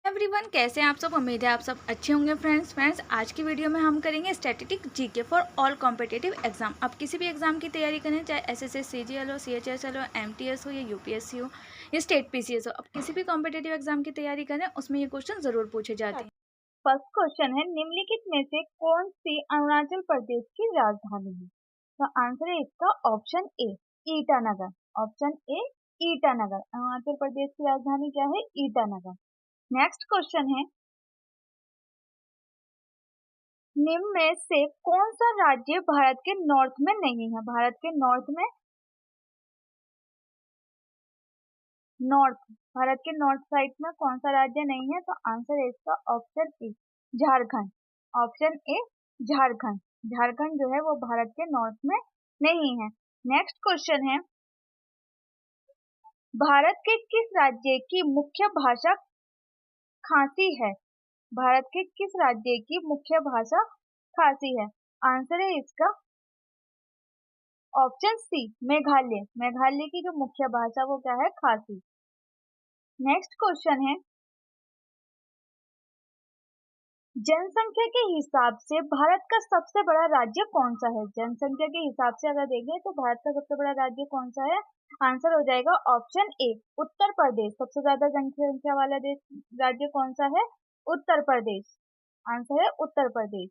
Everyone, कैसे हैं आप सब। उम्मीद है आप सब अच्छे होंगे। फ्रेंड्स आज की वीडियो में हम करेंगे statistic GK for all competitive exam. आप किसी भी एग्जाम की तैयारी करें, चाहे एसएससी, सीजीएल हो, सीएचएसएल हो, एमटीएस हो या यूपीएससी हो या स्टेट पीसीएस हो, आप किसी भी कॉम्पिटिटिव एग्जाम की तैयारी करें उसमें ये क्वेश्चन जरूर पूछे जाते हैं। फर्स्ट क्वेश्चन है, निम्नलिखित में से कौन सी अरुणाचल प्रदेश की राजधानी है? तो आंसर है इसका option A, Itanagar. Option A, Itanagar. Arunachal Pradesh की राजधानी क्या है? ईटानगर। नेक्स्ट क्वेश्चन है, निम्न में से कौन सा राज्य भारत के नॉर्थ में नहीं है? भारत के नॉर्थ भारत के नॉर्थ साइड में कौन सा राज्य नहीं है? तो आंसर है इसका option A, Jharkhand. Option A, Jharkhand. Jharkhand जो है वो भारत के नॉर्थ में नहीं है। नेक्स्ट क्वेश्चन है, भारत के किस राज्य की मुख्य भाषा खासी है? भारत के किस राज्य की मुख्य भाषा खासी है? आंसर है इसका ऑप्शन सी, मेघालय। मेघालय की जो मुख्य भाषा वो क्या है? खासी। नेक्स्ट क्वेश्चन है, जनसंख्या के हिसाब से भारत का सबसे बड़ा राज्य कौन सा है? जनसंख्या के हिसाब से अगर देखें तो भारत का सबसे बड़ा राज्य कौन सा है? आंसर हो जाएगा ऑप्शन ए, उत्तर प्रदेश। सबसे ज्यादा जनसंख्या वाला देश राज्य कौन सा है? उत्तर प्रदेश। आंसर है उत्तर प्रदेश।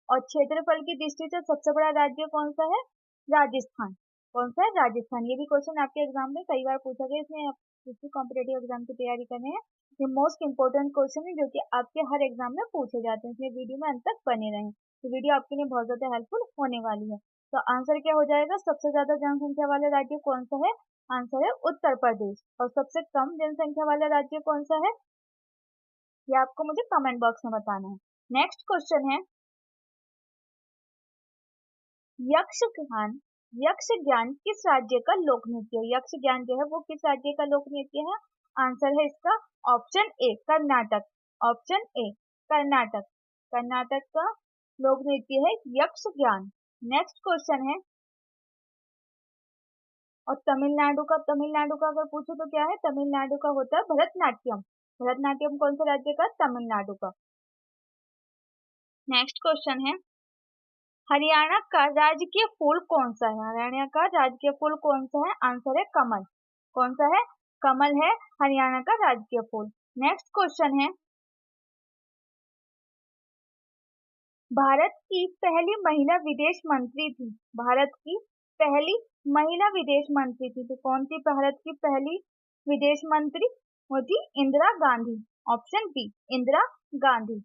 और क्षेत्रफल की दृष्टि से सबसे बड़ा राज्य कौन सा है? राजस्थान। कौन सा है? राजस्थान। ये भी क्वेश्चन आपके एग्जाम में कई बार पूछा गया, इसमें आप किसी कॉम्पिटेटिव एग्जाम की तैयारी कर रहे हैं, ये मोस्ट इंपोर्टेंट क्वेश्चन है जो कि आपके हर एग्जाम में पूछे जाते हैं, इसलिए वीडियो में अंत तक बने रहें। तो वीडियो आपके लिए बहुत ज्यादा हेल्पफुल होने वाली है। तो आंसर क्या हो जाएगा? सबसे ज्यादा जनसंख्या वाला राज्य कौन सा है? आंसर है उत्तर प्रदेश। और सबसे कम जनसंख्या वाला राज्य कौन सा है? ये आपको मुझे कमेंट बॉक्स में बताना है। नेक्स्ट क्वेश्चन है, यक्षगान यक्षगान किस राज्य का लोक नृत्य है? यक्षगान जो है वो किस राज्य का लोक नृत्य है? आंसर है इसका option A, Karnataka. Option A, Karnataka. Karnataka का लोक नृत्य है यक्षगान। नेक्स्ट क्वेश्चन है, और तमिलनाडु का अगर पूछो तो क्या है? तमिलनाडु का होता है भरतनाट्यम। भरतनाट्यम कौन से राज्य का? तमिलनाडु का। नेक्स्ट क्वेश्चन है, हरियाणा का राजकीय फूल कौन सा है? हरियाणा का राजकीय फूल कौन सा है? आंसर है कमल। कौन सा है? कमल है हरियाणा का राजकीय फूल। नेक्स्ट क्वेश्चन है, भारत की पहली महिला विदेश मंत्री थी। भारत की पहली महिला विदेश मंत्री थी, तो कौन सी भारत की पहली विदेश मंत्री? वो थी इंदिरा गांधी। Option B, Indira Gandhi.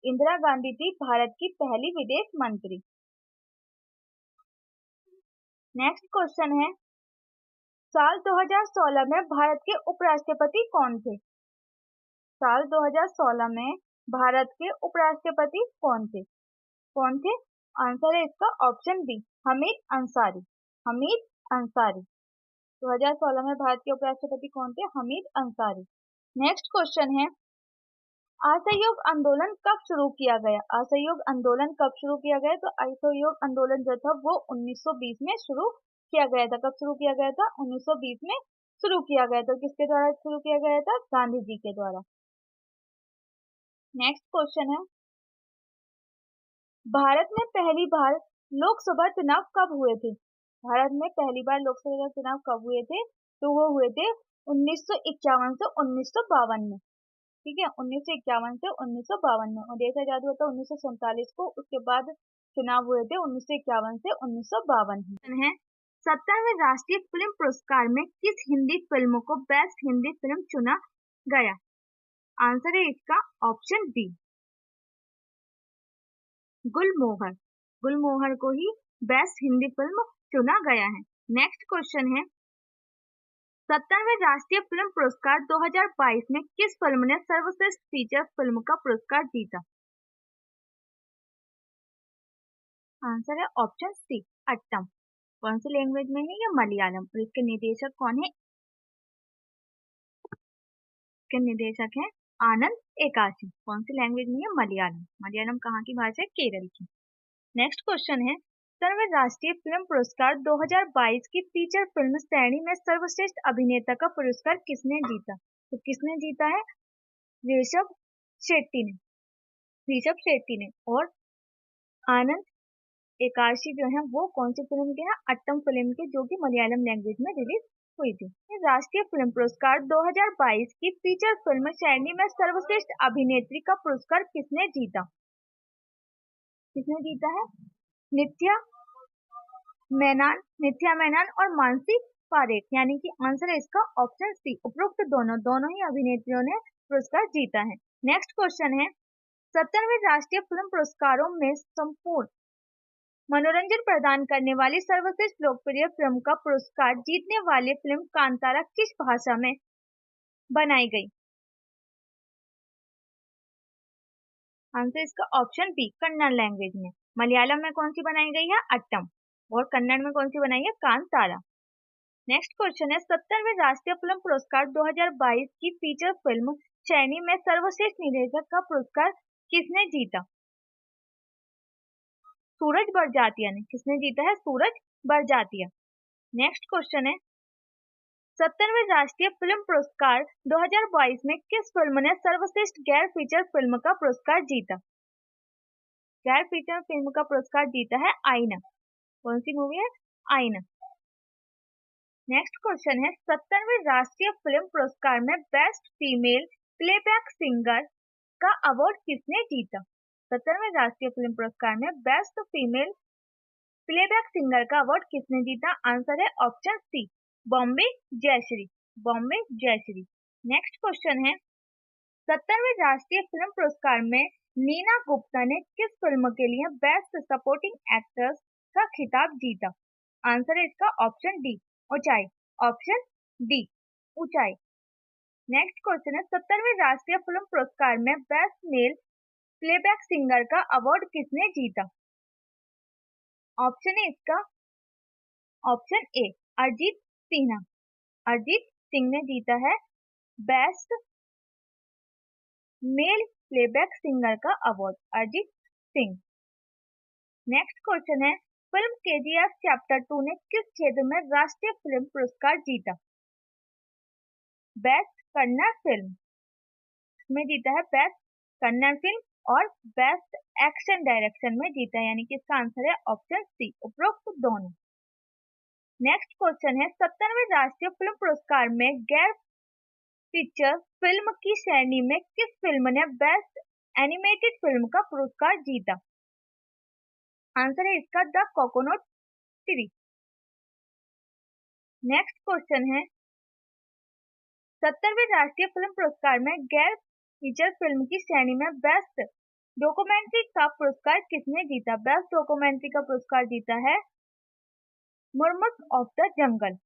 इंदिरा गांधी थी भारत की पहली विदेश मंत्री। नेक्स्ट क्वेश्चन है, साल 2016 में भारत के उपराष्ट्रपति कौन थे? साल 2016 में भारत के उपराष्ट्रपति कौन थे? कौन थे? आंसर है इसका ऑप्शन बी, हमीद अंसारी। हमीद अंसारी। 2016 में भारत के उपराष्ट्रपति कौन थे? हमीद अंसारी। नेक्स्ट क्वेश्चन है, असहयोग आंदोलन कब शुरू किया गया? असहयोग आंदोलन कब शुरू किया गया? तो असहयोग आंदोलन जो था वो 1920 में शुरू किया गया था। कब शुरू किया गया था? 1920 में शुरू किया गया था। किसके द्वारा शुरू किया गया था? गांधी जी के द्वारा। नेक्स्ट क्वेश्चन है, भारत में पहली बार लोकसभा चुनाव कब हुए थे? भारत में पहली बार लोकसभा चुनाव कब हुए थे? तो वो हुए थे 1951 से 1952 में। ठीक है, 1951 से 1952 में। और देश आजाद हुआ था 1947 को, उसके बाद चुनाव हुए थे 1951 से 1952 में। है 70वें राष्ट्रीय फिल्म पुरस्कार में किस हिंदी फिल्म को बेस्ट हिंदी फिल्म चुना गया? आंसर है इसका ऑप्शन बी, गुलमोहर। गुलमोहर को ही बेस्ट हिंदी फिल्म चुना गया है। नेक्स्ट क्वेश्चन है, 70वें राष्ट्रीय फिल्म पुरस्कार 2022 में किस फिल्म ने सर्वश्रेष्ठ फीचर फिल्म का पुरस्कार जीता? आंसर है ऑप्शन सी, अट्टम। कौन सी लैंग्वेज में है? ये मलयालम। और इसके निर्देशक कौन है? इसके निर्देशक है आनंद एकाशी। कौन सी लैंग्वेज में है? मलयालम। मलयालम कहाँ की भाषा है? केरल की। नेक्स्ट क्वेश्चन है, सर्व राष्ट्रीय फिल्म पुरस्कार 2022 की फीचर फिल्म श्रेणी में सर्वश्रेष्ठ अभिनेता का पुरस्कार किसने जीता? तो किसने जीता है? ऋषभ शेट्टी ने और आनंद एकादशी जो है वो कौन सी फिल्म के हैं? अट्टम फिल्म के, जो कि मलयालम लैंग्वेज में रिलीज हुई थी। राष्ट्रीय फिल्म पुरस्कार 2022 की फीचर फिल्म श्रेणी में सर्वश्रेष्ठ अभिनेत्री का पुरस्कार किसने जीता? किसने जीता है? नित्या मेनन और मानसी पारेख, यानी कि आंसर है इसका ऑप्शन सी। उपरोक्त दोनों ही अभिनेत्रियों ने पुरस्कार जीता है। नेक्स्ट क्वेश्चन है, 70वें राष्ट्रीय फिल्म पुरस्कारों में संपूर्ण मनोरंजन प्रदान करने वाली सर्वश्रेष्ठ लोकप्रिय फिल्म का पुरस्कार जीतने वाली फिल्म कांतारा किस भाषा में बनाई गई? आंसर इसका ऑप्शन बी, कन्नड़ लैंग्वेज में। मलयालम में कौन सी बनाई गई है? अट्टम। और कन्नड़ में कौन सी बनाई है? कांतारा। नेक्स्ट क्वेश्चन है, 70वें राष्ट्रीय फिल्म पुरस्कार 2022 की फीचर फिल्म श्रेणी में सर्वश्रेष्ठ निर्देशक का पुरस्कार किसने जीता? सूरज बड़जात्या ने। किसने जीता है? सूरज बड़जात्या। नेक्स्ट क्वेश्चन है, 70वें राष्ट्रीय फिल्म पुरस्कार 2022 में किस फिल्म ने सर्वश्रेष्ठ गैर फीचर फिल्म का पुरस्कार जीता? गैर फीचर फिल्म का पुरस्कार जीता है आईना। कौन सी मूवी है? आईना। नेक्स्ट क्वेश्चन है, 70वें राष्ट्रीय फिल्म पुरस्कार में बेस्ट फीमेल प्लेबैक सिंगर का अवार्ड किसने जीता? 70वें राष्ट्रीय फिल्म पुरस्कार में बेस्ट फीमेल प्लेबैक सिंगर का अवार्ड किसने जीता? आंसर है option C, Bombay Jayashri. Next question है, 70वें राष्ट्रीय फिल्म पुरस्कार में नीना गुप्ता ने किस फिल्म के लिए बेस्ट सपोर्टिंग एक्ट्रेस का खिताब जीता? आंसर है इसका ऑप्शन डी, ऊंचाई। ऑप्शन डी, ऊंचाई। नेक्स्ट क्वेश्चन है, 70वें राष्ट्रीय फिल्म पुरस्कार में बेस्ट मेल प्लेबैक सिंगर का अवार्ड किसने जीता? ऑप्शन है इसका ऑप्शन ए, अरिजीत सिंह ने जीता है बेस्ट मेल प्लेबैक सिंगर का award, Arijit Singh. Next question है, फिल्म केजीएफ चैप्टर 2 ने किस क्षेत्र में राष्ट्रीय फिल्म पुरस्कार जीता? बेस्ट कन्नड़ फिल्म में जीता है, बेस्ट कन्नड़ फिल्म, और बेस्ट एक्शन डायरेक्शन में जीता है, यानी कि इसका आंसर है ऑप्शन सी, उपरोक्त दोनों। नेक्स्ट क्वेश्चन है, 70वें राष्ट्रीय फिल्म पुरस्कार में गैर फीचर फिल्म की श्रेणी में किस फिल्म ने बेस्ट एनिमेटेड फिल्म का पुरस्कार जीता? आंसर है इसका the coconut tree. Next question है, 70वें राष्ट्रीय फिल्म पुरस्कार में गैर फीचर फिल्म की श्रेणी में बेस्ट डॉक्यूमेंट्री का पुरस्कार किसने जीता? बेस्ट डॉक्यूमेंट्री का पुरस्कार जीता है murmurs of the jungle.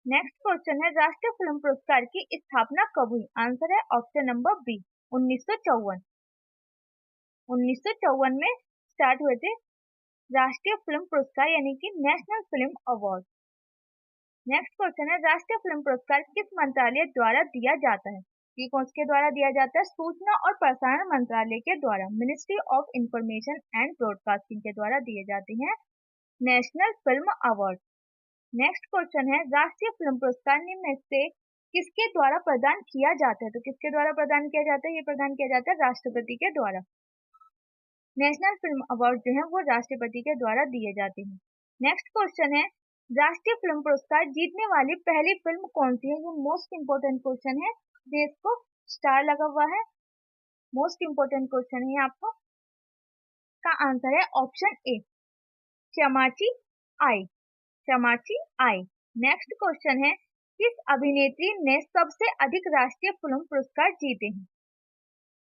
Next question है, राष्ट्रीय फिल्म पुरस्कार की स्थापना कब हुई? आंसर है ऑप्शन नंबर बी, 1954। 1954 में स्टार्ट हुए थे राष्ट्रीय फिल्म पुरस्कार, यानी कि national film award. Next question है, राष्ट्रीय फिल्म पुरस्कार किस मंत्रालय द्वारा दिया जाता है? ये कौन के द्वारा दिया जाता है? सूचना और प्रसारण मंत्रालय के द्वारा, ministry of information and broadcasting के द्वारा दिए जाते हैं national film award. Next question है, राष्ट्रीय फिल्म पुरस्कार निम्न से किसके द्वारा प्रदान किया जाता है? तो किसके द्वारा प्रदान किया जाता है? ये प्रदान किया जाता है राष्ट्रपति के द्वारा। नेशनल फिल्म अवार्ड जो है वो राष्ट्रपति के द्वारा दिए जाते हैं। नेक्स्ट क्वेश्चन है, राष्ट्रीय फिल्म पुरस्कार जीतने वाली पहली फिल्म कौन सी है? ये मोस्ट इंपोर्टेंट क्वेश्चन है, जिसको स्टार लगा हुआ है। मोस्ट इंपोर्टेंट क्वेश्चन है आपको। का आंसर है ऑप्शन ए, चमाची आई। नेक्स्ट क्वेश्चन है, किस अभिनेत्री ने सबसे अधिक राष्ट्रीय फिल्म पुरस्कार जीते हैं?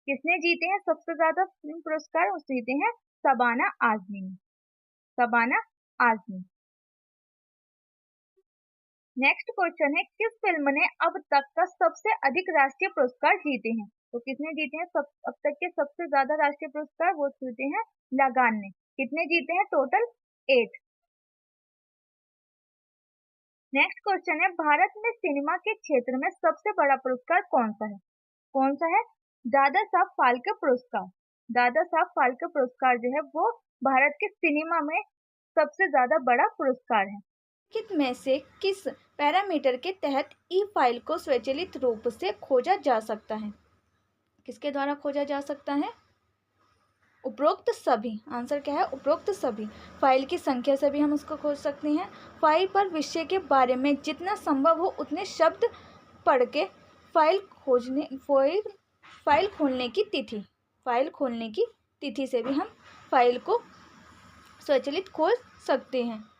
किसने जीते हैं सबसे ज्यादा फिल्म पुरस्कार? वो जीते हैं शबाना आजमी। नेक्स्ट क्वेश्चन है, किस फिल्म ने अब तक का सबसे अधिक राष्ट्रीय पुरस्कार जीते हैं? तो किसने जीते हैं अब तक के सबसे ज्यादा राष्ट्रीय पुरस्कार? वो जीते हैं लगान ने। कितने जीते हैं? टोटल 8। नेक्स्ट क्वेश्चन है, भारत में सिनेमा के क्षेत्र में सबसे बड़ा पुरस्कार कौन सा है? दादा साहब फाल्के पुरस्कार। दादा साहब फाल्के पुरस्कार जो है वो भारत के सिनेमा में सबसे ज्यादा बड़ा पुरस्कार है। निम्नलिखित में से किस पैरामीटर के तहत ई फाइल को स्वचालित रूप से खोजा जा सकता है? किसके द्वारा खोजा जा सकता है? उपरोक्त सभी। आंसर क्या है? उपरोक्त सभी। फाइल की संख्या से भी हम उसको खोज सकते हैं। फाइल पर विषय के बारे में जितना संभव हो उतने शब्द पढ़ के फाइल खोलने की तिथि से भी हम फाइल को स्वचालित खोज सकते हैं।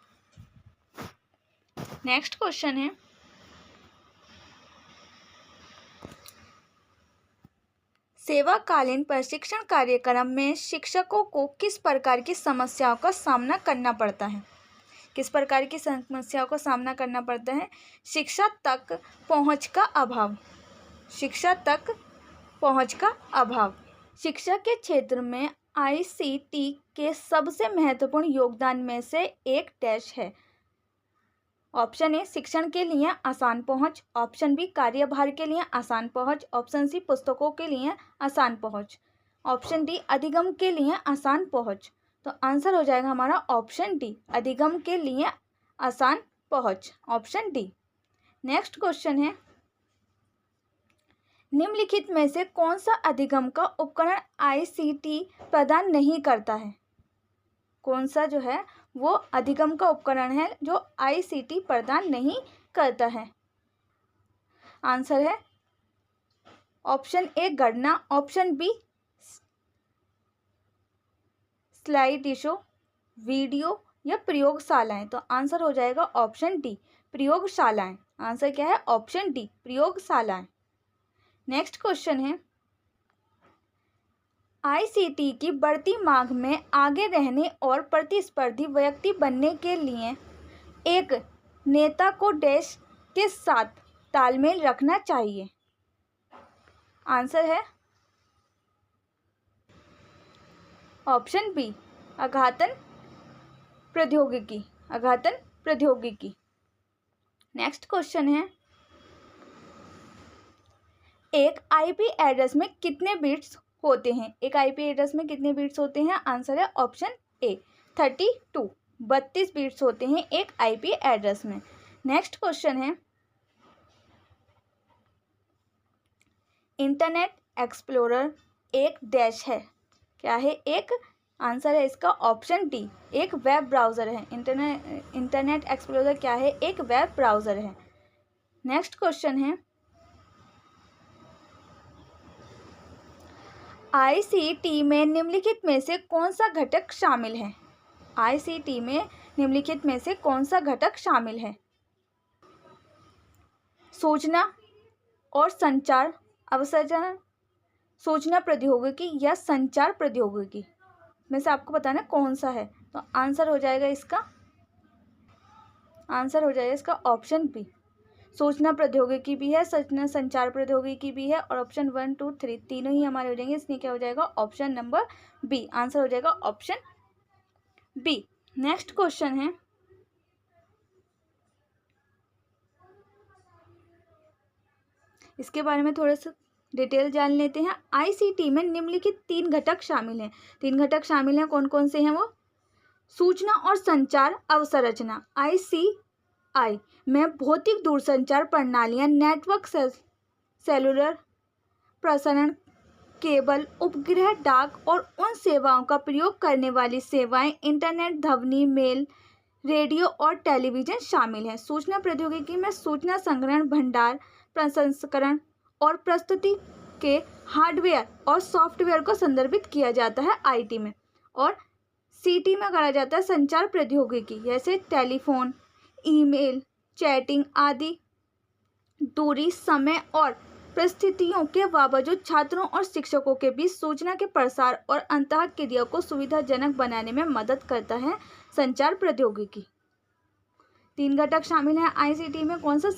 नेक्स्ट क्वेश्चन है, सेवाकालीन प्रशिक्षण कार्यक्रम में शिक्षकों को किस प्रकार की समस्याओं का सामना करना पड़ता है? किस प्रकार की समस्याओं का सामना करना पड़ता है? शिक्षा तक पहुंच का अभाव। शिक्षा तक पहुंच का अभाव। शिक्षा के क्षेत्र में ICT के सबसे महत्वपूर्ण योगदान में से एक डैश है। ऑप्शन ए शिक्षण के लिए आसान पहुंच, ऑप्शन बी कार्यभार के लिए आसान पहुंच, ऑप्शन सी पुस्तकों के लिए आसान पहुंच, ऑप्शन डी अधिगम के लिए आसान पहुंच। तो आंसर हो जाएगा हमारा ऑप्शन डी, अधिगम के लिए आसान पहुंच, ऑप्शन डी। नेक्स्ट क्वेश्चन है, निम्नलिखित में से कौन सा अधिगम का उपकरण ICT प्रदान नहीं करता है? कौन सा जो है वो अधिगम का उपकरण है जो ICT प्रदान नहीं करता है? आंसर है ऑप्शन ए गणना, option B slide show, video या प्रयोगशालाएं। तो आंसर हो जाएगा ऑप्शन डी, प्रयोगशालाएं। आंसर क्या है? ऑप्शन डी, प्रयोगशालाएं। नेक्स्ट क्वेश्चन है, ICT की बढ़ती मांग में आगे रहने और प्रतिस्पर्धी व्यक्ति बनने के लिए एक नेता को डैश के साथ तालमेल रखना चाहिए। आंसर है ऑप्शन बी, अघातन प्रौद्योगिकी, अघातन प्रौद्योगिकी। नेक्स्ट क्वेश्चन है, एक IP एड्रेस में कितने बिट्स होते हैं? एक IP एड्रेस में कितने बिट्स होते हैं? आंसर है ऑप्शन ए 32, 32 बिट्स होते हैं एक IP एड्रेस में। नेक्स्ट क्वेश्चन है, इंटरनेट एक्सप्लोरर एक डैश है। क्या है? एक। आंसर है इसका ऑप्शन डी, एक वेब ब्राउज़र है। इंटरनेट एक्सप्लोरर क्या है? एक वेब ब्राउज़र है। नेक्स्ट क्वेश्चन है, ICT में निम्नलिखित में से कौन सा घटक शामिल है? ICT में निम्नलिखित में से कौन सा घटक शामिल है? सूचना और संचार अवसंरचना, सूचना प्रौद्योगिकी या संचार प्रौद्योगिकी में से आपको बताना कौन सा है। तो आंसर हो जाएगा इसका, आंसर हो जाएगा इसका ऑप्शन बी, सूचना प्रौद्योगिकी भी है, संचार प्रौद्योगिकी भी है, और ऑप्शन 1, 2, 3 तीनों ही हमारे हो जाएंगे। इसलिए क्या हो जाएगा? Option number B. आंसर हो जाएगा ऑप्शन बी। नेक्स्ट क्वेश्चन है, इसके बारे में थोड़ा सा डिटेल जान लेते हैं। ICT में निम्नलिखित 3 घटक शामिल हैं। 3 घटक शामिल हैं, कौन कौन से हैं वो? सूचना और संचार अवसंरचना ICI में भौतिक दूरसंचार प्रणालियां, नेटवर्क, सेलुलर प्रसारण, केबल, उपग्रह, डाक और उन सेवाओं का प्रयोग करने वाली सेवाएं, इंटरनेट, ध्वनि, मेल, रेडियो और टेलीविज़न शामिल हैं। सूचना प्रौद्योगिकी में सूचना संग्रहण, भंडार, प्रसंस्करण और प्रस्तुति के हार्डवेयर और सॉफ्टवेयर को संदर्भित किया जाता है IT में। और CT में करा जाता है संचार प्रौद्योगिकी, जैसे टेलीफोन, ईमेल, चैटिंग आदि दूरी, समय और परिस्थितियों के बावजूद छात्रों और शिक्षकों के बीच सूचना के प्रसार और अंतःक्रिया को सुविधाजनक बनाने में मदद करता है संचार प्रौद्योगिकी। 3 घटक शामिल हैं ICT में, कौन सा?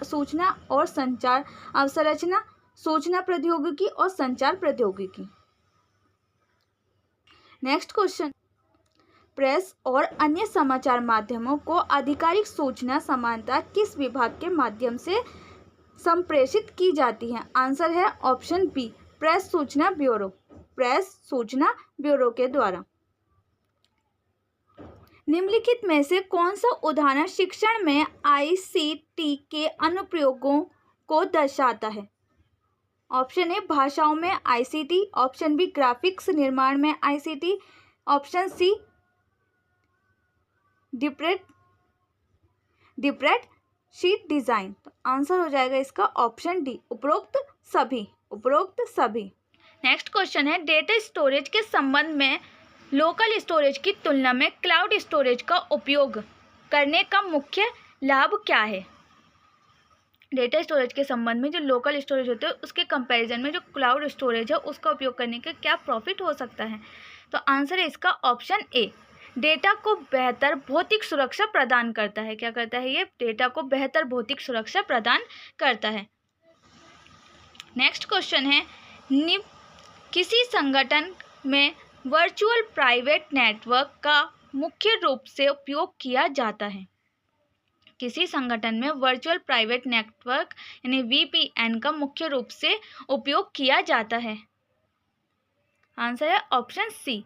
सूचना और संचार अवसंरचना, सूचना प्रौद्योगिकी और संचार प्रौद्योगिकी। नेक्स्ट क्वेश्चन, प्रेस और अन्य समाचार माध्यमों को आधिकारिक सूचना सामान्यतः किस विभाग के माध्यम से संप्रेषित की जाती है? आंसर है ऑप्शन बी, प्रेस सूचना ब्यूरो, प्रेस सूचना ब्यूरो के द्वारा। निम्नलिखित में से कौन सा उदाहरण शिक्षण में आईसीटी के अनुप्रयोगों को दर्शाता है? ऑप्शन ए भाषाओं में आईसीटी, ऑप्शन बी ग्राफिक्स निर्माण में ICT, option C spreadsheet design. तो आंसर हो जाएगा इसका ऑप्शन डी, उपरोक्त सभी। नेक्स्ट क्वेश्चन है, डेटा स्टोरेज के संबंध में लोकल स्टोरेज की तुलना में क्लाउड स्टोरेज का उपयोग करने का मुख्य लाभ क्या है? डेटा स्टोरेज के संबंध में जो लोकल स्टोरेज होते हैं उसके कंपैरिजन में जो क्लाउड स्टोरेज है उसका उपयोग करने का क्या प्रॉफिट हो सकता है? तो आंसर है इसका ऑप्शन ए, डेटा को बेहतर भौतिक सुरक्षा प्रदान करता है। क्या करता है ये? डेटा को बेहतर भौतिक सुरक्षा प्रदान करता है। नेक्स्ट क्वेश्चन है, किसी संगठन में वर्चुअल प्राइवेट नेटवर्क का मुख्य रूप से उपयोग किया जाता है। किसी संगठन में वर्चुअल प्राइवेट नेटवर्क यानी वीपीएन का मुख्य रूप से उपयोग किया जाता है। आंसर है ऑप्शन सी,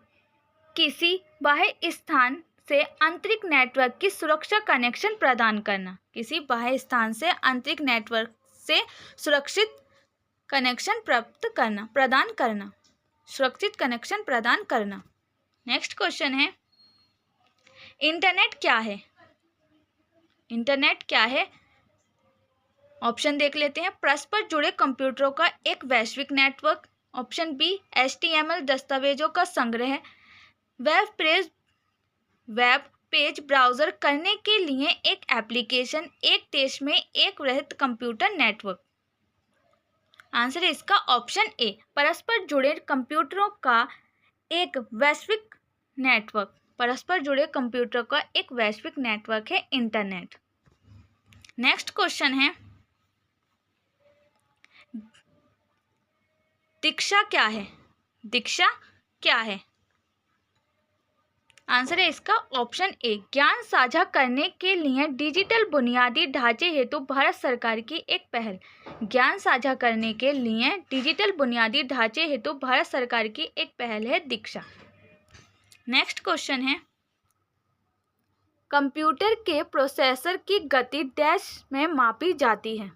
किसी बाह्य स्थान से आंतरिक नेटवर्क की सुरक्षा कनेक्शन प्रदान करना। किसी बाह्य स्थान से आंतरिक नेटवर्क से सुरक्षित कनेक्शन प्रदान करना। नेक्स्ट क्वेश्चन है, इंटरनेट क्या है? ऑप्शन देख लेते हैं। परस्पर जुड़े कंप्यूटरों का एक वैश्विक नेटवर्क, ऑप्शन बी HTML दस्तावेजों का संग्रह, वेब पेज ब्राउज़र करने के लिए एक एप्लीकेशन, एक देश में एक वृहद कंप्यूटर नेटवर्क। आंसर है इसका ऑप्शन ए, परस्पर जुड़े कंप्यूटरों का एक वैश्विक नेटवर्क। परस्पर जुड़े कंप्यूटर का एक वैश्विक नेटवर्क है इंटरनेट। नेक्स्ट क्वेश्चन है, दीक्षा क्या है? आंसर है इसका ऑप्शन ए, ज्ञान साझा करने के लिए डिजिटल बुनियादी ढांचे हेतु भारत सरकार की एक पहल। ज्ञान साझा करने के लिए डिजिटल बुनियादी ढांचे हेतु भारत सरकार की एक पहल है दीक्षा। नेक्स्ट क्वेश्चन है, कंप्यूटर के प्रोसेसर की गति डैश में मापी जाती है।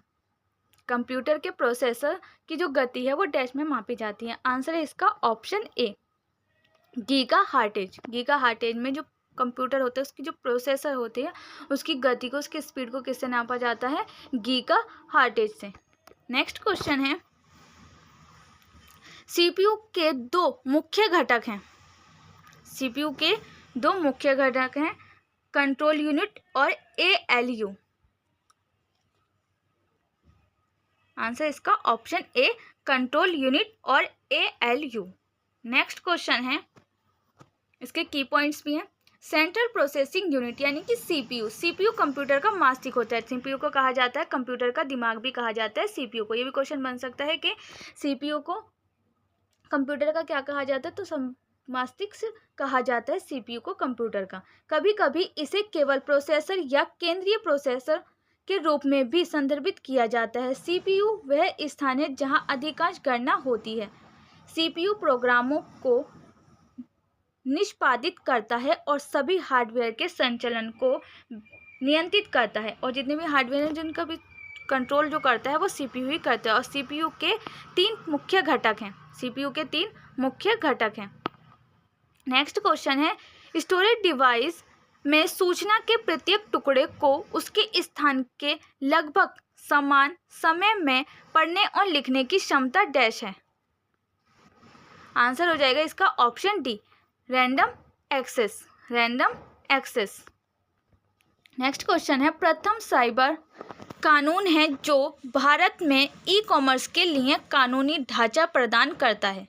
कंप्यूटर के प्रोसेसर की जो गति है वो डैश में मापी जाती है। आंसर है इसका ऑप्शन ए, गीगा हार्टेज में जो कंप्यूटर होता है उसकी जो प्रोसेसर होते हैं उसकी गति को, उसकी स्पीड को किससे नापा जाता है? गीगा हार्टेज से। नेक्स्ट क्वेश्चन है, सीपीयू के दो मुख्य घटक हैं, कंट्रोल यूनिट और ALU। आंसर इसका ऑप्शन ए, कंट्रोल यूनिट और ALU। नेक्स्ट क्वेश्चन है, इसके की पॉइंट्स भी हैं। सेंट्रल प्रोसेसिंग यूनिट यानी कि सीपीयू कंप्यूटर का मस्तिष्क होता है। सीपीयू को कहा जाता है कंप्यूटर का दिमाग भी कहा जाता है सीपीयू को। ये भी क्वेश्चन बन सकता है कि सीपीयू को कंप्यूटर का क्या कहा जाता है? तो मस्तिष्क कहा जाता है सीपीयू को कंप्यूटर का। कभी कभी इसे केवल प्रोसेसर या केंद्रीय प्रोसेसर के रूप में भी संदर्भित किया जाता है। सीपीयू वह स्थान है जहां अधिकांश गणना होती है। सीपीयू प्रोग्रामों को निष्पादित करता है और सभी हार्डवेयर के संचालन को नियंत्रित करता है, और जितने भी हार्डवेयर हैं जिनका भी कंट्रोल जो करता है वो सीपीयू ही करता है। और सीपीयू के तीन मुख्य घटक हैं। नेक्स्ट क्वेश्चन है, स्टोरेज डिवाइस में सूचना के प्रत्येक टुकड़े को उसके स्थान के लगभग समान समय में पढ़ने और लिखने की क्षमता डैश है। आंसर हो जाएगा इसका option D, random access. Next question है, प्रथम साइबर कानून है जो भारत में ई-कॉमर्स के लिए कानूनी ढांचा प्रदान करता है।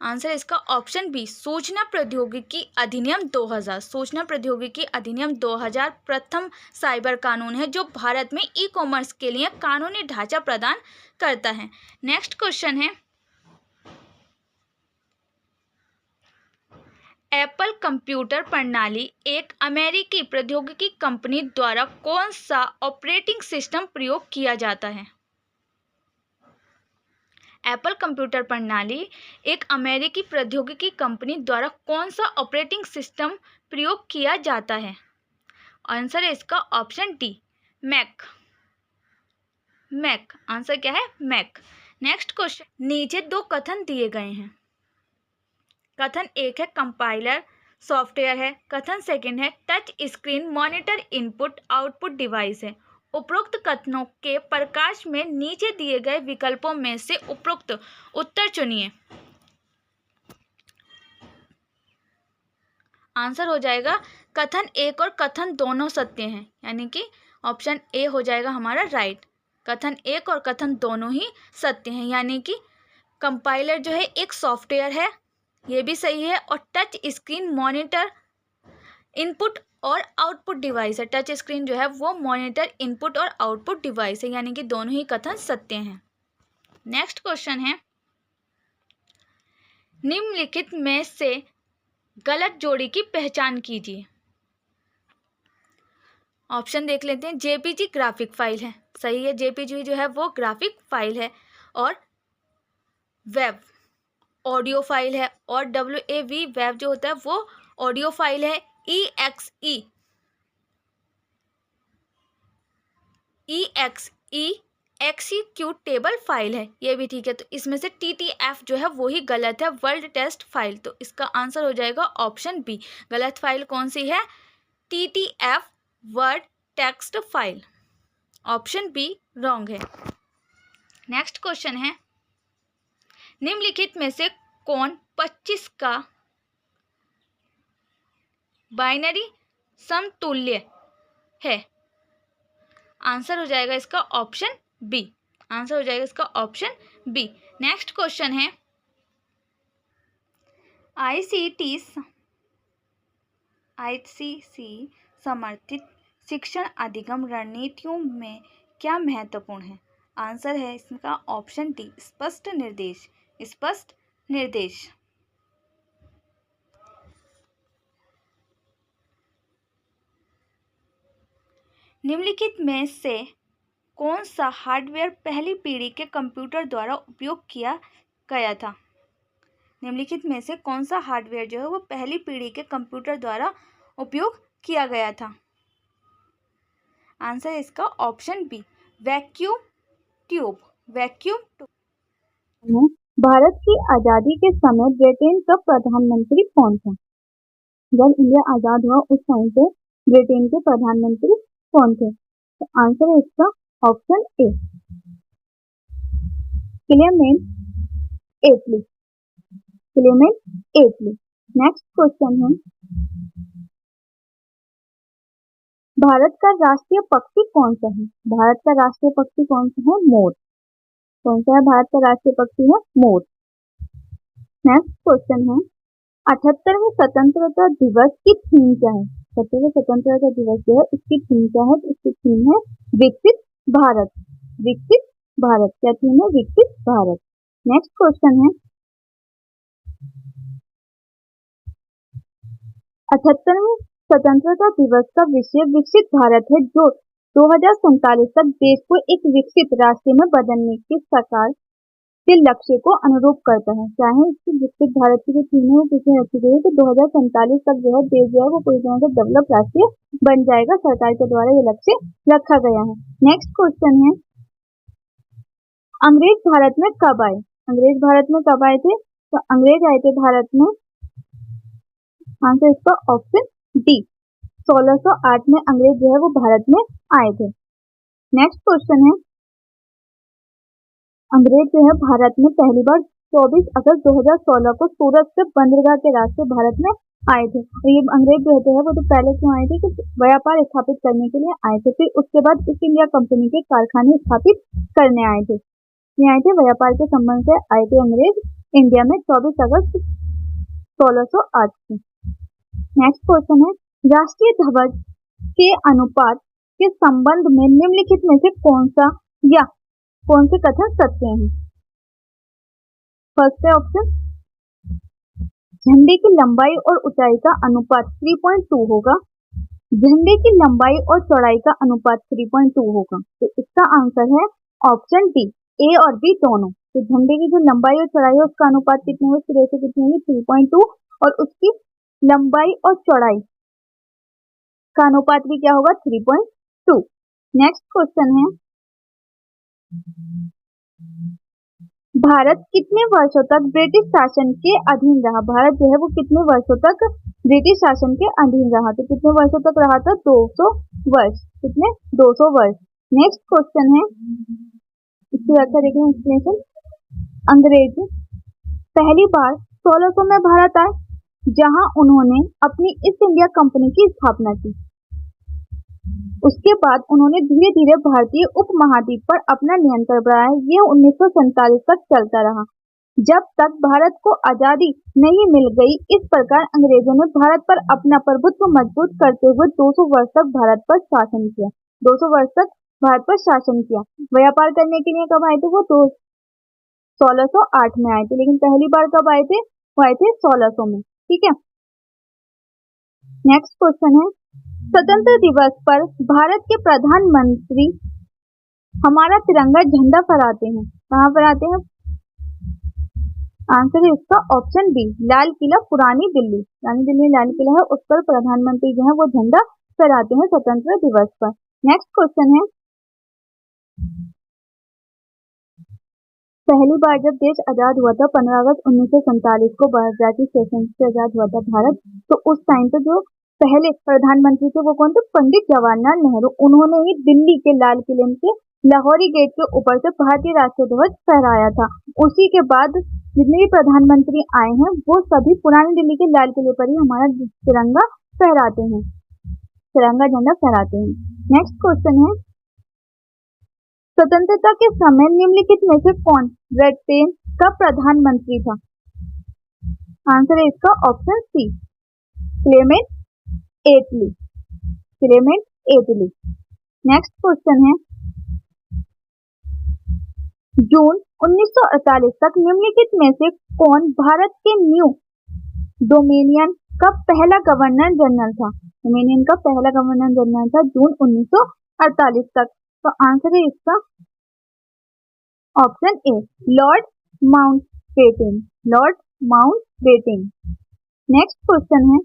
आंसर इसका ऑप्शन बी, सूचना प्रौद्योगिकी अधिनियम 2000 प्रथम साइबर कानून है जो भारत में ई-कॉमर्स के लिए कानूनी ढांचा प्रदान करता है। नेक्स्ट क्वेश्चन है, एप्पल कंप्यूटर प्रणाली एक अमेरिकी प्रौद्योगिकी कंपनी द्वारा कौन सा ऑपरेटिंग सिस्टम प्रयोग किया जाता है? एप्पल कंप्यूटर प्रणाली एक अमेरिकी प्रौद्योगिकी कंपनी द्वारा कौन सा ऑपरेटिंग सिस्टम प्रयोग किया जाता है? आंसर है इसका option D, Mac. Mac answer क्या है? मैक। नेक्स्ट क्वेश्चन, नीचे दो कथन दिए गए हैं। कथन एक है कंपाइलर सॉफ्टवेयर है, कथन सेकंड है touch screen monitor input output device है। उपरोक्त कथनों के प्रकाश में नीचे दिए गए विकल्पों में से उपरोक्त उत्तर चुनिए। आंसर हो जाएगा कथन एक और कथन दोनों सत्य हैं, यानी कि ऑप्शन ए हो जाएगा हमारा राइट। कथन एक और कथन दोनों ही सत्य हैं, यानी कि कंपाइलर जो है एक सॉफ्टवेयर है, ये भी सही है, और टच स्क्रीन मॉनिटर इनपुट और आउटपुट डिवाइस है। टच स्क्रीन जो है वो मॉनिटर इनपुट और आउटपुट डिवाइस है, यानी कि दोनों ही कथन सत्य हैं। नेक्स्ट क्वेश्चन है, निम्नलिखित में से गलत जोड़ी की पहचान कीजिए। ऑप्शन देख लेते हैं। जेपीजी ग्राफिक फाइल है, सही है, जेपीजी जो है वो ग्राफिक फाइल है। और वेब ऑडियो फाइल है, और WAV वेब जो होता है वो ऑडियो फाइल है। EXE एक्सिक्यूटेबल फाइल है, ये भी ठीक है। तो इसमें से TTF जो है वो ही गलत है, वर्ल्ड टेस्ट फाइल। तो इसका आंसर हो जाएगा ऑप्शन बी। गलत फाइल कौन सी है? TTF word text file. Option be wrong है। नेक्स्ट क्वेश्चन है, निम्नलिखित में से कौन 25 का बाइनरी समतुल्य है? आंसर हो जाएगा इसका ऑप्शन बी। आंसर हो जाएगा इसका ऑप्शन बी। नेक्स्ट क्वेश्चन है, ICC समर्थित शिक्षण अधिगम रणनीतियों में क्या महत्वपूर्ण है? आंसर है इसका ऑप्शन डी, स्पष्ट निर्देश। स्पष्ट निर्देश। निम्नलिखित में से कौन सा हार्डवेयर पहली पीढ़ी के कंप्यूटर द्वारा उपयोग किया गया था? निम्नलिखित में से कौन सा हार्डवेयर जो है वो पहली पीढ़ी के कंप्यूटर द्वारा उपयोग किया गया था? आंसर इसका option B, vacuum tube. Vacuum tube. Bharat की आजादी के समय ब्रिटेन का प्रधानमंत्री कौन था? जब इंडिया आजाद हुआ उस टाइम पे ब्रिटेन के प्रधानमंत्री कौन थे? तो आंसर है इसका option A, Clement Attlee. Clement Attlee. Next question है, भारत का राष्ट्रीय पक्षी कौन सा है? भारत का राष्ट्रीय पक्षी कौन सा है? मोर। कौन सा है भारत का राष्ट्रीय पक्षी? है मोर। नेक्स्ट क्वेश्चन है, 78वें स्वतंत्रता दिवस की थीम क्या है? 78वें स्वतंत्रता दिवस जो है इसकी थीम क्या है? इसकी थीम है विकसित भारत। विकसित भारत। क्या थीम है? विकसित भारत। नेक्स्ट क्वेश्चन है, 78वें स्वतंत्रता दिवस का विषय विकसित भारत है, जो 2047 तक देश को एक विकसित राष्ट्र में बदलने के सरकार के लक्ष्य को अनुरूप करता है। चाहे इसकी विकसित भारत की जो थीम है वो किसने रखी गई है? तो 2047 तक जो है देश जो है वो पूरी तरह से डेवलप राष्ट्र बन जाएगा, सरकार के द्वारा ये लक्ष्य रखा गया है। नेक्स्ट क्वेश्चन है, अंग्रेज भारत में कब आए? अंग्रेज भारत में कब आए थे? तो अंग्रेज आए थे भारत में, आंसर इसका ऑप्शन डी, 1608 में अंग्रेज जो है वो भारत में आए थे। नेक्स्ट क्वेश्चन है, अंग्रेज जो है भारत में पहली बार 24 अगस्त 2016 को सूरत से बंदरगाह के रास्ते भारत में आए थे। और ये अंग्रेज जो है वो तो पहले क्यों आए थे कि व्यापार स्थापित करने के लिए आए थे। फिर उसके बाद ईस्ट इंडिया कंपनी के कारखाने स्थापित करने आए थे। ये आए थे व्यापार के संबंध से आए थे अंग्रेज इंडिया में 24 अगस्त 1608 को। नेक्स्ट क्वेश्चन है, राष्ट्रीय ध्वज के अनुपात के संबंध में निम्नलिखित में से कौन सा या कौन से कथन सत्य हैं? फर्स्ट है ऑप्शन, झंडे की लंबाई और ऊंचाई का अनुपात 3.2 होगा। झंडे की लंबाई और चौड़ाई का अनुपात 3.2 होगा। तो इसका आंसर है ऑप्शन डी, ए और बी दोनों। तो झंडे की जो लंबाई और चौड़ाई है उसका अनुपात कितना होगा, उसकी रेशो कितनी होगी 3.2, और उसकी लंबाई और चौड़ाई का अनुपात भी क्या होगा 3.2। नेक्स्ट क्वेश्चन है, भारत कितने वर्षों तक ब्रिटिश शासन के अधीन रहा। भारत जो है वो कितने वर्षों तक ब्रिटिश शासन के अधीन रहा, तो कितने वर्षों तक रहा था 200 वर्ष। कितने 200 वर्ष। नेक्स्ट क्वेश्चन है, इसकी व्याख्या देखें, एक्सप्लेनेशन। अंग्रेज पहली बार 1600 में भारत आए, जहां उन्होंने अपनी ईस्ट इंडिया कंपनी की स्थापना की। उसके बाद उन्होंने धीरे धीरे भारतीय उपमहाद्वीप पर अपना नियंत्रण बढ़ाया। ये 1947 तक चलता रहा, जब तक भारत को आजादी नहीं मिल गई। इस प्रकार अंग्रेजों ने भारत पर अपना प्रभुत्व मजबूत करते हुए 200 वर्ष तक भारत पर शासन किया। 200 वर्ष तक भारत पर शासन किया। व्यापार करने के लिए कब आए थे वो, 1608 में आए थे, लेकिन पहली बार कब आए थे, वो आए थे 1600 में। ठीक है। नेक्स्ट क्वेश्चन है, स्वतंत्र दिवस पर भारत के प्रधानमंत्री हमारा तिरंगा झंडा फहराते हैं। कहाँ फहराते हैं? आंसर है इसका ऑप्शन बी, लाल किला, पुरानी दिल्ली। पुरानी दिल्ली में लाल किला है, उस पर प्रधानमंत्री जो है वो झंडा फहराते हैं स्वतंत्र दिवस पर। नेक्स्ट क्वेश्चन है, पहली बार जब देश आजाद हुआ था 15 अगस्त 1947 को बर्राची स्टेशन से आजाद हुआ था भारत, तो उस टाइम पे जो पहले प्रधानमंत्री थे वो कौन थे? पंडित जवाहरलाल नेहरू। उन्होंने ही दिल्ली के लाल किले के लाहौरी गेट के ऊपर से भारतीय राष्ट्रीय ध्वज फहराया था। उसी के बाद जितने भी प्रधानमंत्री आए हैं वो सभी पुरानी दिल्ली के लाल किले पर ही हमारा तिरंगा फहराते हैं, तिरंगा झंडा फहराते हैं। नेक्स्ट क्वेश्चन है, स्वतंत्रता के समय निम्नलिखित में से कौन ब्रिटेन का प्रधानमंत्री था? आंसर है इसका ऑप्शन सी, Clement Attlee. Clement Attlee. Next question है, जून 1948 तक निम्नलिखित में से कौन भारत के न्यू डोमिनियन का पहला गवर्नर जनरल था? डोमिनियन का पहला गवर्नर जनरल था जून 1948 तक। तो आंसर है इसका ऑप्शन ए, Lord Mountbatten. Lord Mountbatten. Next question है,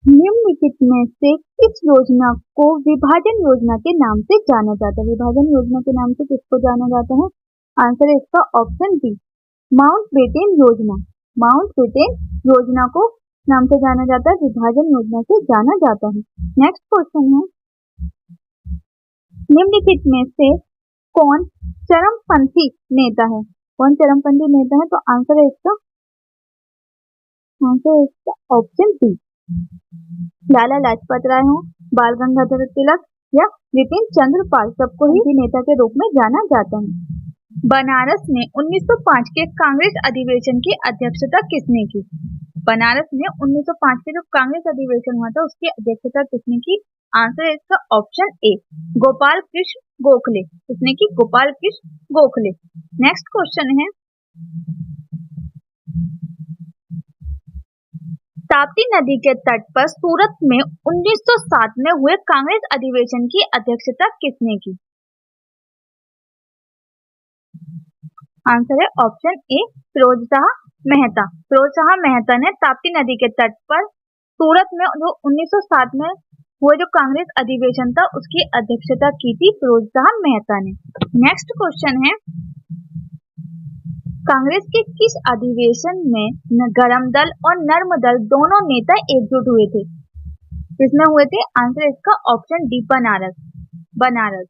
निम्नलिखित में से किस योजना को विभाजन योजना के नाम से जाना जाता है? विभाजन योजना के नाम से किसको जाना जाता है? आंसर है इसका ऑप्शन बी, माउंटबेटन योजना। माउंटबेटन योजना को नाम से जाना जाता है, विभाजन योजना से जाना जाता है। नेक्स्ट क्वेश्चन है, निम्नलिखित में से कौन चरमपंथी नेता है? कौन चरमपंथी नेता है? तो आंसर है इसका ऑप्शन बी, लाला लाजपत राय हो, बाल गंगाधर तिलक या विपिन चंद्र पाल, सबको ही नेता के रूप में जाना जाता है। बनारस में 1905 के कांग्रेस अधिवेशन की अध्यक्षता किसने की? बनारस में 1905 के जो कांग्रेस अधिवेशन हुआ था उसकी अध्यक्षता किसने की? आंसर है इसका ऑप्शन ए, गोपाल कृष्ण गोखले। किसने की? गोपाल कृष्ण गोखले। नेक्स्ट क्वेश्चन है, ताप्ती नदी के तट पर सूरत में 1907 में हुए कांग्रेस अधिवेशन की अध्यक्षता किसने की? आंसर है ऑप्शन ए, फिरोज शाह मेहता। फिरोज शाह मेहता ने ताप्ती नदी के तट पर सूरत में जो 1907 में हुए जो कांग्रेस अधिवेशन था उसकी अध्यक्षता की थी फिरोज शाह मेहता ने। नेक्स्ट क्वेश्चन है, कांग्रेस के किस अधिवेशन में गरम दल और नर्म दल दोनों नेता एकजुट हुए थे? किसमें हुए थे? आंसर इसका ऑप्शन डी, बनारस। बनारस।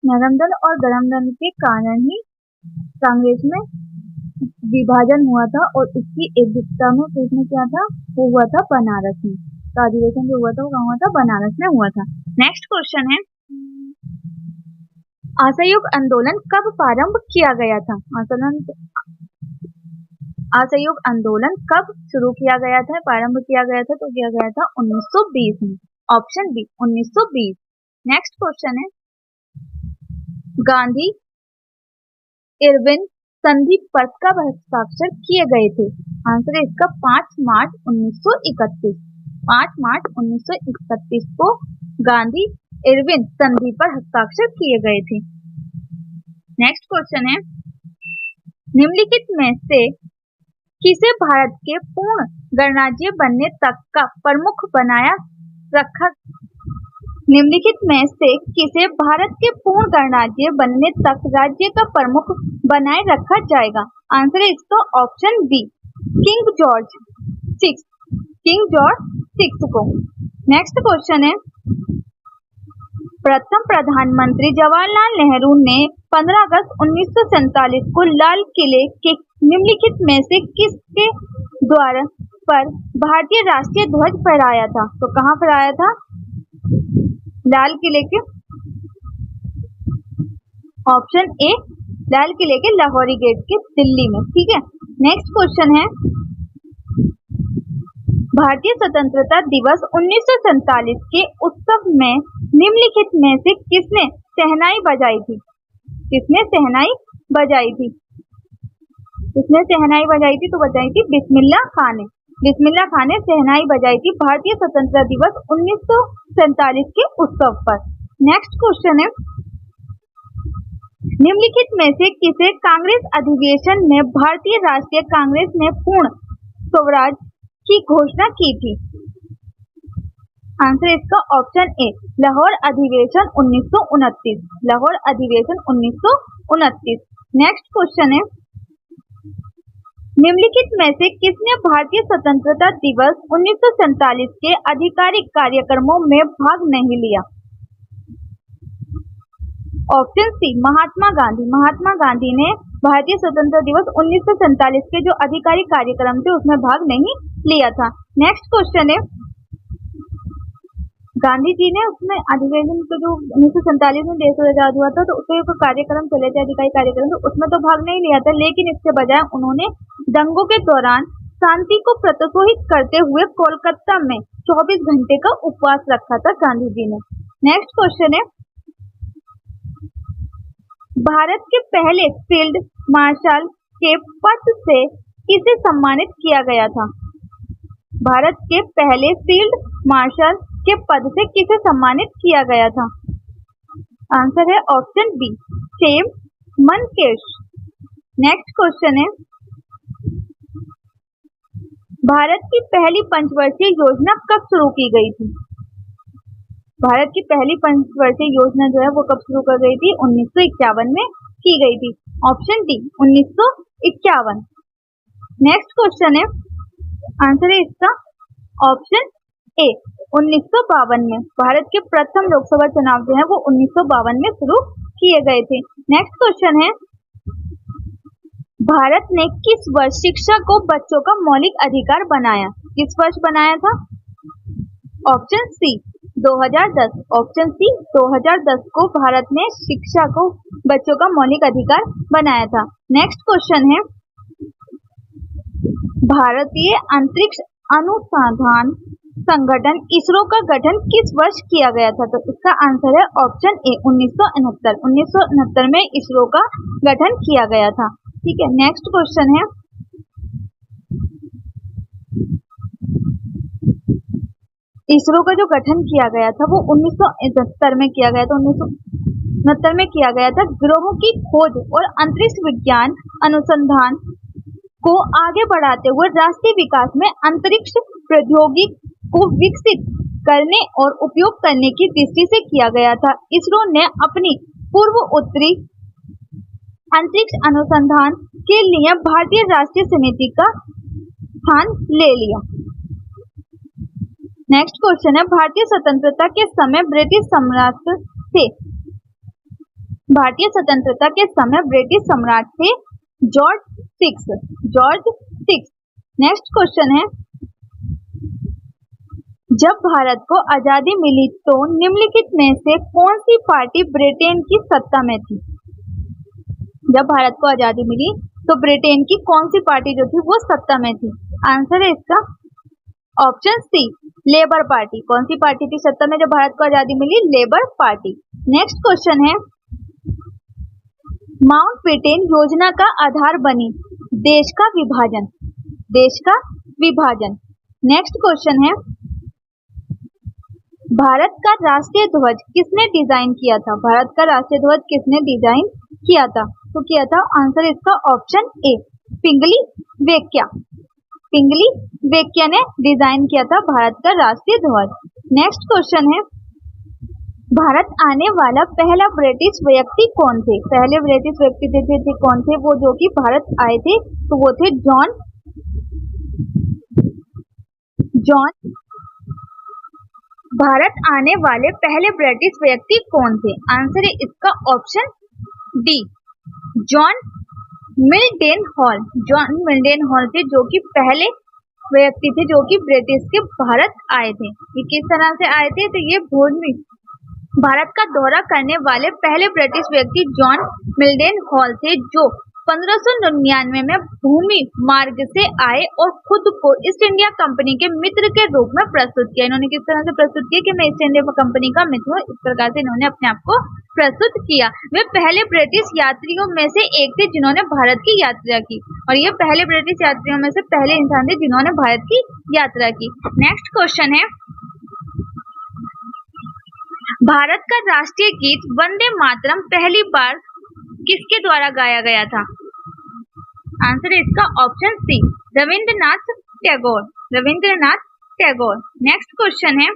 नरम दल और गरम दल के कारण ही कांग्रेस में विभाजन हुआ था और उसकी एकजुटता में किसने किया था? वो हुआ था बनारस में। तो अधिवेशन जो हुआ था वो कहाँ हुआ था? बनारस में हुआ था। नेक्स्ट क्वेश्चन है, असहयोग आंदोलन कब प्रारंभ किया गया था? असहयोग आंदोलन कब शुरू किया गया था, प्रारंभ किया गया था? तो किया गया था 1920 में। Option B, 1920। नेक्स्ट क्वेश्चन है, गांधी इरविन संधि पर कब हस्ताक्षर किए गए थे? आंसर है इसका 5 मार्च 1931। 5 मार्च 1931 को गांधी इरविन संधि पर हस्ताक्षर किए गए थे। नेक्स्ट क्वेश्चन है, निम्नलिखित में से किसे भारत के पूर्ण गणराज्य बनने तक का प्रमुख बनाया रखा निम्नलिखित में से किसे भारत के पूर्ण गणराज्य बनने तक राज्य का प्रमुख बनाए रखा जाएगा? आंसर है इसका option B, king George six को। नेक्स्ट क्वेश्चन है, प्रथम प्रधानमंत्री जवाहरलाल नेहरू ने 15 अगस्त 1947 को लाल किले के निम्नलिखित में से किसके द्वार पर भारतीय राष्ट्रीय ध्वज फहराया था? तो कहाँ फहराया था? लाल किले के ऑप्शन ए, लाल किले के लाहौरी गेट के दिल्ली में। ठीक है। नेक्स्ट क्वेश्चन है, भारतीय स्वतंत्रता दिवस 1947 के उत्सव में निम्नलिखित में से किसने शहनाई बजाई थी? किसने शहनाई बजाई थी? किसने शहनाई बजाई थी? तो बजाई थी बिस्मिल्लाह खान ने। बिस्मिल्लाह खान ने शहनाई बजाई थी भारतीय स्वतंत्रता दिवस 1947 के उत्सव पर। नेक्स्ट क्वेश्चन है, निम्नलिखित में से किसे कांग्रेस अधिवेशन में भारतीय राष्ट्रीय कांग्रेस ने पूर्ण स्वराज की घोषणा की थी? आंसर इसका ऑप्शन ए, लाहौर अधिवेशन 1929। लाहौर अधिवेशन 1929। नेक्स्ट क्वेश्चन है, निम्नलिखित में से किसने भारतीय स्वतंत्रता दिवस 1947 के आधिकारिक कार्यक्रमों में भाग नहीं लिया? Option C, Mahatma Gandhi. महात्मा गांधी ने भारतीय स्वतंत्रता दिवस 1947 के जो आधिकारिक कार्यक्रम थे उसमें भाग नहीं लिया था। नेक्स्ट क्वेश्चन है, गांधी जी ने उसमें अधिवेशन को जो 1947 में देश आजाद हुआ था तो उसके जो कार्यक्रम चले थे, अधिकारी कार्यक्रम, तो उसमें तो भाग नहीं लिया था, लेकिन इसके बजाय उन्होंने दंगों के दौरान शांति को प्रोत्साहित करते हुए कोलकाता में 24 घंटे का उपवास रखा था गांधी जी ने। नेक्स्ट क्वेश्चन है, भारत के पहले फील्ड मार्शल के पद से किसे सम्मानित किया गया था? भारत के पहले फील्ड मार्शल के पद से किसे सम्मानित किया गया था? आंसर है option B, Sam Manekshaw. Next question है, भारत की पहली पंचवर्षीय योजना कब शुरू की गई थी? भारत की पहली पंचवर्षीय योजना जो है वो कब शुरू कर गई थी? 1951 में की गई थी। Option D, 1951। नेक्स्ट क्वेश्चन है, आंसर है इसका ऑप्शन ए, 1952 में। भारत के प्रथम लोकसभा चुनाव जो है वो 1952 में शुरू किए गए थे। नेक्स्ट क्वेश्चन है, भारत ने किस वर्ष शिक्षा को बच्चों का मौलिक अधिकार बनाया? किस वर्ष बनाया था? Option C, 2010। ऑप्शन सी, 2010 को भारत ने शिक्षा को बच्चों का मौलिक अधिकार बनाया था। नेक्स्ट क्वेश्चन है, भारतीय अंतरिक्ष अनुसंधान संगठन इसरो का गठन किस वर्ष किया गया था? तो इसका आंसर है ऑप्शन ए, 1969। 1969 में इसरो का गठन किया गया था। ठीक है। नेक्स्ट क्वेश्चन है, इसरो का जो गठन किया गया था वो 1969 में किया गया था। 1969 में किया गया था ग्रहों की खोज और अंतरिक्ष विज्ञान अनुसंधान को आगे बढ़ाते हुए राष्ट्रीय विकास में अंतरिक्ष प्रौद्योगिकी को विकसित करने और उपयोग करने की दृष्टि से किया गया था। इसरो ने अपनी पूर्व उत्तरी अंतरिक्ष अनुसंधान के लिए भारतीय राष्ट्रीय समिति का स्थान ले लिया। नेक्स्ट क्वेश्चन है, भारतीय स्वतंत्रता के समय ब्रिटिश सम्राट थे। भारतीय स्वतंत्रता के समय ब्रिटिश सम्राट थे जॉर्ज सिक्स। नेक्स्ट क्वेश्चन है, जब भारत को आजादी मिली तो निम्नलिखित में से कौन सी पार्टी ब्रिटेन की सत्ता में थी? जब भारत को आजादी मिली तो ब्रिटेन की कौन सी पार्टी जो थी वो सत्ता में थी? आंसर है इसका ऑप्शन सी, लेबर पार्टी। कौन सी पार्टी थी सत्ता में जब भारत को आजादी मिली? Labour Party. नेक्स्ट क्वेश्चन है, माउंटबेटन योजना का आधार बनी देश का विभाजन। नेक्स्ट क्वेश्चन है, भारत का राष्ट्रीय ध्वज किसने डिजाइन किया था? भारत का राष्ट्रीय ध्वज किसने डिजाइन किया था? तो किया था आंसर इसका ऑप्शन ए, पिंगली वेंकैया। पिंगली वेंकैया ने डिजाइन किया था भारत का राष्ट्रीय ध्वज। नेक्स्ट क्वेश्चन है, भारत आने वाला पहला ब्रिटिश व्यक्ति कौन थे? पहले ब्रिटिश व्यक्ति थे कौन थे वो जो कि भारत आए थे? तो वो थे जॉन भारत आने वाले पहले ब्रिटिश व्यक्ति कौन थे? आंसर है इसका option D, John Mildenhall. John Mildenhall थे जो कि पहले व्यक्ति थे जो कि ब्रिटिश के भारत आए थे। ये किस तरह से आए थे? तो ये भूमि भारत का दौरा करने वाले पहले ब्रिटिश व्यक्ति जॉन मिल्डेन हॉल थे जो 1599 में भूमि मार्ग से आए और खुद को ईस्ट इंडिया कंपनी के मित्र के रूप में प्रस्तुत किया। इन्होंने किस तरह से प्रस्तुत किया कि मैं ईस्ट इंडिया कंपनी का मित्र हूँ, इस प्रकार से इन्होंने अपने आप को प्रस्तुत किया। वे पहले ब्रिटिश यात्रियों में से एक थे जिन्होंने भारत की यात्रा की, और ये पहले ब्रिटिश यात्रियों में से पहले इंसान थे जिन्होंने भारत की यात्रा की। नेक्स्ट क्वेश्चन है, भारत का राष्ट्रीय गीत वंदे मातरम पहली बार किसके द्वारा गाया गया था? आंसर है इसका option C, Rabindranath Tagore. Rabindranath Tagore. Next question है,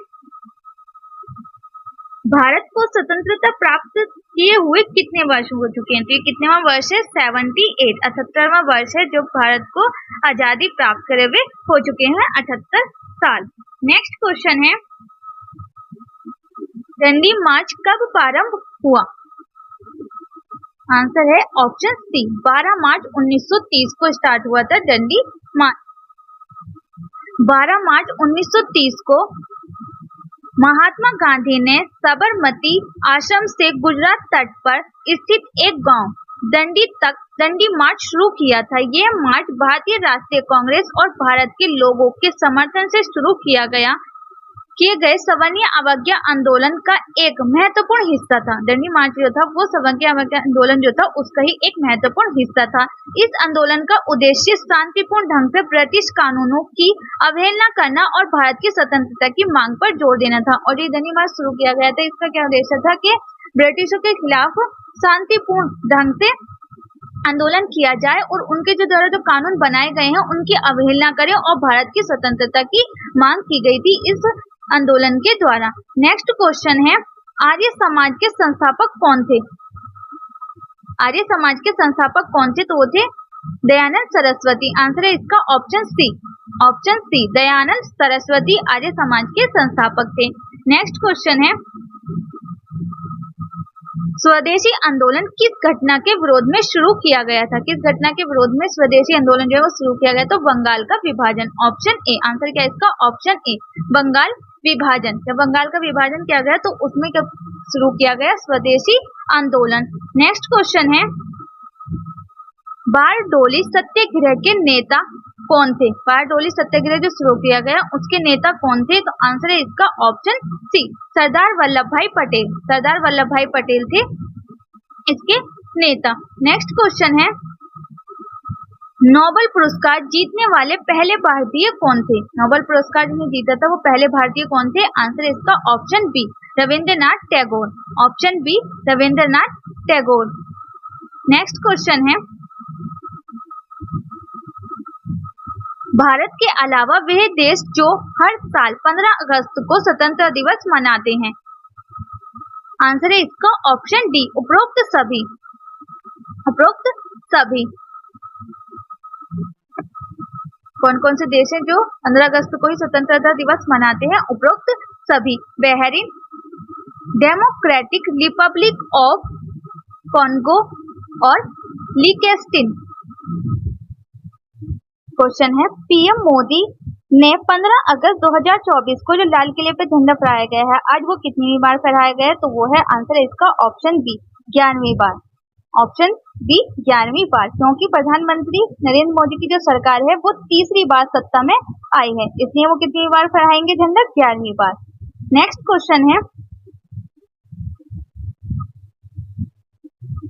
भारत को स्वतंत्रता प्राप्त किए हुए कितने वर्ष हो चुके हैं? तो ये कितनेवां वर्ष है? 78, 78वां वर्ष है जो भारत को आजादी प्राप्त करे हुए हो चुके हैं, 78 साल। नेक्स्ट क्वेश्चन है, दंडी मार्च कब प्रारंभ हुआ? आंसर है ऑप्शन सी, 12 मार्च 1930 को स्टार्ट हुआ था दंडी मार्च। 12 मार्च 1930 को महात्मा गांधी ने साबरमती आश्रम से गुजरात तट पर स्थित एक गांव दंडी तक दंडी मार्च शुरू किया था। यह मार्च भारतीय राष्ट्रीय कांग्रेस और भारत के लोगों के समर्थन से शुरू किए गए सवर्णीय अवज्ञा आंदोलन का एक महत्वपूर्ण हिस्सा था। दंडी मार्च जो था वो सवर्णीय अवज्ञा आंदोलन जो था उसका ही एक महत्वपूर्ण हिस्सा था। इस आंदोलन का उद्देश्य शांतिपूर्ण ढंग से ब्रिटिश कानूनों की अवहेलना करना और भारत की स्वतंत्रता की मांग पर जोर देना था। और ये दंडी मार्च शुरू किया गया था, इसका क्या उद्देश्य था कि ब्रिटिशों के खिलाफ शांतिपूर्ण ढंग से आंदोलन किया जाए और उनके जो द्वारा जो कानून बनाए गए हैं उनकी अवहेलना करें और भारत की स्वतंत्रता की मांग की गई थी इस आंदोलन के द्वारा। नेक्स्ट क्वेश्चन है, आर्य समाज के संस्थापक कौन थे? आर्य समाज के संस्थापक कौन थे? तो वो थे दयानंद सरस्वती। आंसर है इसका option C, option C, Dayanand Saraswati Arya Samaj के संस्थापक थे। नेक्स्ट क्वेश्चन है, स्वदेशी आंदोलन किस घटना के विरोध में शुरू किया गया था? किस घटना के विरोध में स्वदेशी आंदोलन जो है वो शुरू किया गया? तो बंगाल का विभाजन। Option A. आंसर क्या है इसका? ऑप्शन ए, बंगाल विभाजन। जब बंगाल का विभाजन किया गया तो उसमें कब शुरू किया गया? स्वदेशी आंदोलन। नेक्स्ट क्वेश्चन है, बारडोली सत्याग्रह के नेता कौन थे? बारडोली सत्याग्रह जो शुरू किया गया उसके नेता कौन थे? तो आंसर है इसका ऑप्शन सी, सरदार वल्लभ भाई पटेल। सरदार वल्लभ भाई पटेल थे इसके नेता। नेक्स्ट क्वेश्चन है, नोबेल पुरस्कार जीतने वाले पहले भारतीय कौन थे? नोबेल पुरस्कार जिन्हें जीता था वो पहले भारतीय कौन थे? आंसर इसका option B, Rabindranath Tagore. Option B, Rabindranath Tagore. Next question है, भारत के अलावा वह देश जो हर साल 15 अगस्त को स्वतंत्रता दिवस मनाते हैं? आंसर है इसका ऑप्शन डी, उपरोक्त सभी। उपरोक्त सभी। कौन कौन से देश हैं जो 15 अगस्त को ही स्वतंत्रता दिवस मनाते हैं? उपरोक्त सभी। Bahrain, democratic Republic of Congo और लिechtenstein। क्वेश्चन है, पीएम मोदी ने 15 अगस्त 2024 को जो लाल किले पे झंडा फहराया गया है आज वो कितनी बार फहराया गया है? तो वो है आंसर है इसका ऑप्शन बी, 11वीं बार। ऑप्शन बी, 11वीं बार, क्योंकि प्रधानमंत्री नरेंद्र मोदी की जो सरकार है वो तीसरी बार सत्ता में आई है, इसलिए वो कितनी बार फहराएंगे झंडा? 11वीं बार। नेक्स्ट क्वेश्चन है,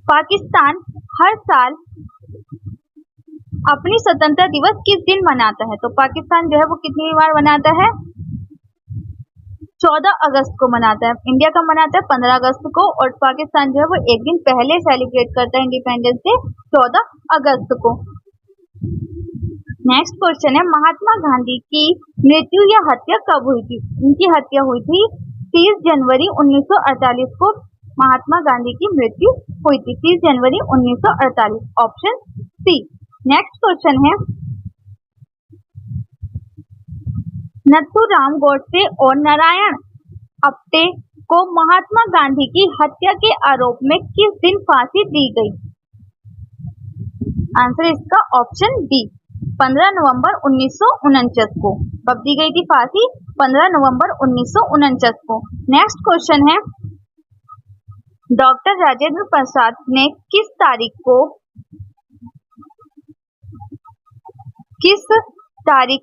पाकिस्तान हर साल अपनी स्वतंत्रता दिवस किस दिन मनाता है? तो पाकिस्तान जो है वो कितनी बार मनाता है? 14 अगस्त को मनाता है। इंडिया का मनाता है 15 अगस्त को, और पाकिस्तान जो है वो एक दिन पहले सेलिब्रेट करता है इंडिपेंडेंस डे 14 अगस्त को। नेक्स्ट क्वेश्चन है, महात्मा गांधी की मृत्यु या हत्या कब हुई थी? उनकी हत्या हुई थी 30 जनवरी 1948 को महात्मा गांधी की मृत्यु हुई थी, 30 जनवरी 1948, ऑप्शन सी। नेक्स्ट क्वेश्चन है, नथुराम गोडसे और नारायण आप्टे को महात्मा गांधी की हत्या के आरोप में किस दिन फांसी दी गई? आंसर इसका ऑप्शन बी, 15 नवंबर 1949 को। कब दी गई थी फांसी? 15 नवंबर 1949 को। नेक्स्ट क्वेश्चन है, डॉक्टर राजेंद्र प्रसाद ने किस तारीख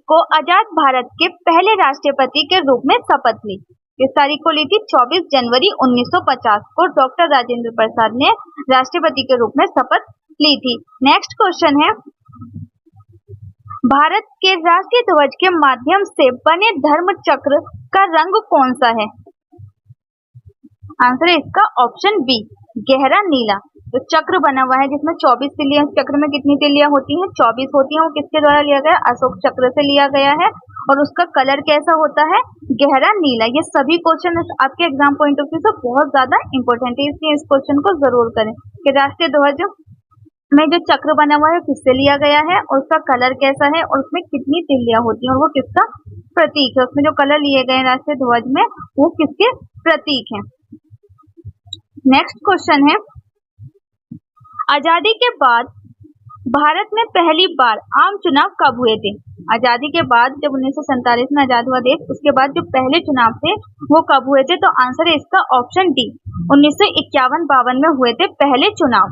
को आजाद भारत के पहले राष्ट्रपति के रूप में शपथ ली? किस तारीख को ली थी? 24 जनवरी 1950 को डॉक्टर राजेंद्र प्रसाद ने राष्ट्रपति के रूप में शपथ ली थी। नेक्स्ट क्वेश्चन है, भारत के राष्ट्रीय ध्वज के माध्यम से बने धर्म चक्र का रंग कौन सा है? आंसर है इसका ऑप्शन बी, गहरा नीला। जो चक्र बना हुआ है जिसमें 24 तिलियां, चक्र में कितनी तिलियां होती हैं? 24 होती हैं। वो किसके द्वारा लिया गया? अशोक चक्र से लिया गया है। और उसका कलर कैसा होता है? गहरा नीला। ये सभी क्वेश्चन आपके एग्जाम पॉइंट ऑफ व्यू से बहुत ज्यादा इंपॉर्टेंट है, इसलिए इस क्वेश्चन को जरूर करें कि राष्ट्रीय ध्वज में जो चक्र बना हुआ है किससे लिया गया है, और उसका कलर कैसा है, और उसमें कितनी तिलियां होती हैं, और वो किसका प्रतीक है। उसमें जो कलर लिए गए हैं राष्ट्रीय ध्वज में वो किसके प्रतीक हैं। नेक्स्ट क्वेश्चन है, आजादी के बाद भारत में पहली बार आम चुनाव कब हुए थे? आजादी के बाद, जब 1947 में आजाद हुआ देश, उसके बाद जो पहले चुनाव थे वो कब हुए थे? तो आंसर है इसका ऑप्शन डी, 1951-52 में हुए थे पहले चुनाव।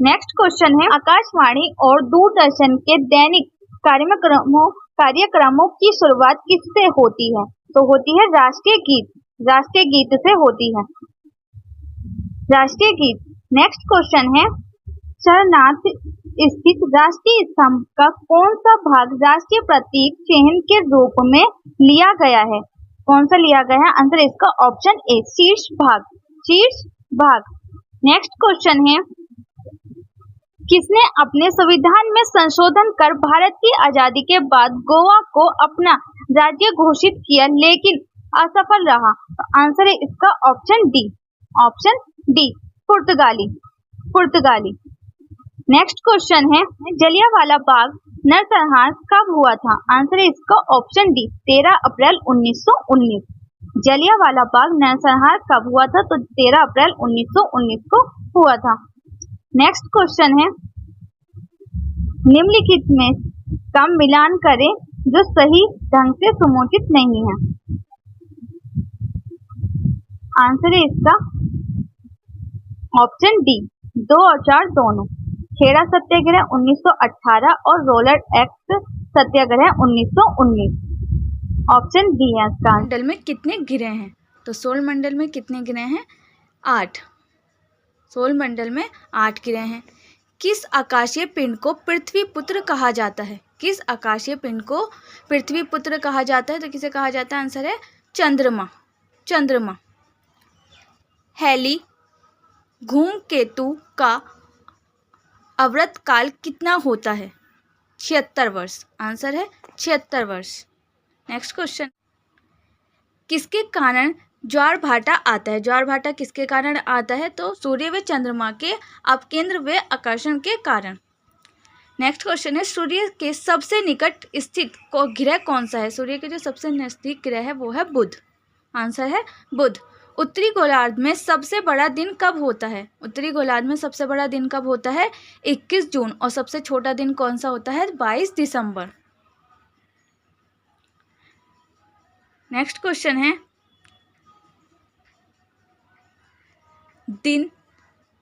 नेक्स्ट क्वेश्चन है, आकाशवाणी और दूरदर्शन के दैनिक कार्यक्रमों की शुरुआत किससे होती है? तो होती है राष्ट्रीय गीत से होती है, राष्ट्रीय गीत। नेक्स्ट क्वेश्चन है, सारनाथ स्थित राष्ट्रीय स्तंभ का कौन सा भाग राष्ट्रीय प्रतीक चिन्ह के रूप में लिया गया है? कौन सा लिया गया है? आंसर इसका ऑप्शन ए, शीर्ष भाग। नेक्स्ट क्वेश्चन है, किसने अपने संविधान में संशोधन कर भारत की आजादी के बाद गोवा को अपना राज्य घोषित किया लेकिन असफल रहा? तो आंसर है इसका ऑप्शन डी, पुर्तगाली। नेक्स्ट क्वेश्चन है, जलियांवाला बाग नरसंहार कब हुआ था? आंसर है इसका ऑप्शन डी, 13 अप्रैल 1919। जलियांवाला बाग नरसंहार कब हुआ था? तो 13 अप्रैल 1919 को हुआ था। नेक्स्ट क्वेश्चन है, निम्नलिखित में का मिलान करें जो सही ढंग से समुचित नहीं है। आंसर है इसका ऑप्शन डी, 2 और 4 दोनों। खेड़ा सत्याग्रह 1918 और रोलर एक्ट सत्याग्रह 1919, ऑप्शन डी है इसका। मंडल में कितने ग्रह हैं? तो सोल मंडल में कितने ग्रह हैं? 8। सोल मंडल में 8 ग्रह हैं। किस आकाशीय पिंड को पृथ्वी पुत्र कहा जाता है? किस आकाशीय पिंड को पृथ्वी पुत्र कहा जाता है? तो किसे कहा जाता है? आंसर है चंद्रमा। हैली धूमकेतु का अवृत काल कितना होता है? 76 वर्ष। आंसर है 76 वर्ष। नेक्स्ट क्वेश्चन, किसके कारण ज्वार-भाटा आता है? ज्वार-भाटा किसके कारण आता है? तो सूर्य व चंद्रमा के अपकेंद्र व आकर्षण के कारण। नेक्स्ट क्वेश्चन है, सूर्य के सबसे निकट स्थित ग्रह कौन सा है? सूर्य के जो सबसे नजदीक ग्रह है वो है बुध। आंसर है बुध। उत्तरी गोलार्ध में सबसे बड़ा दिन कब होता है? उत्तरी गोलार्ध में सबसे बड़ा दिन कब होता है? 21 जून। और सबसे छोटा दिन कौन सा होता है? 22 दिसंबर। नेक्स्ट क्वेश्चन है,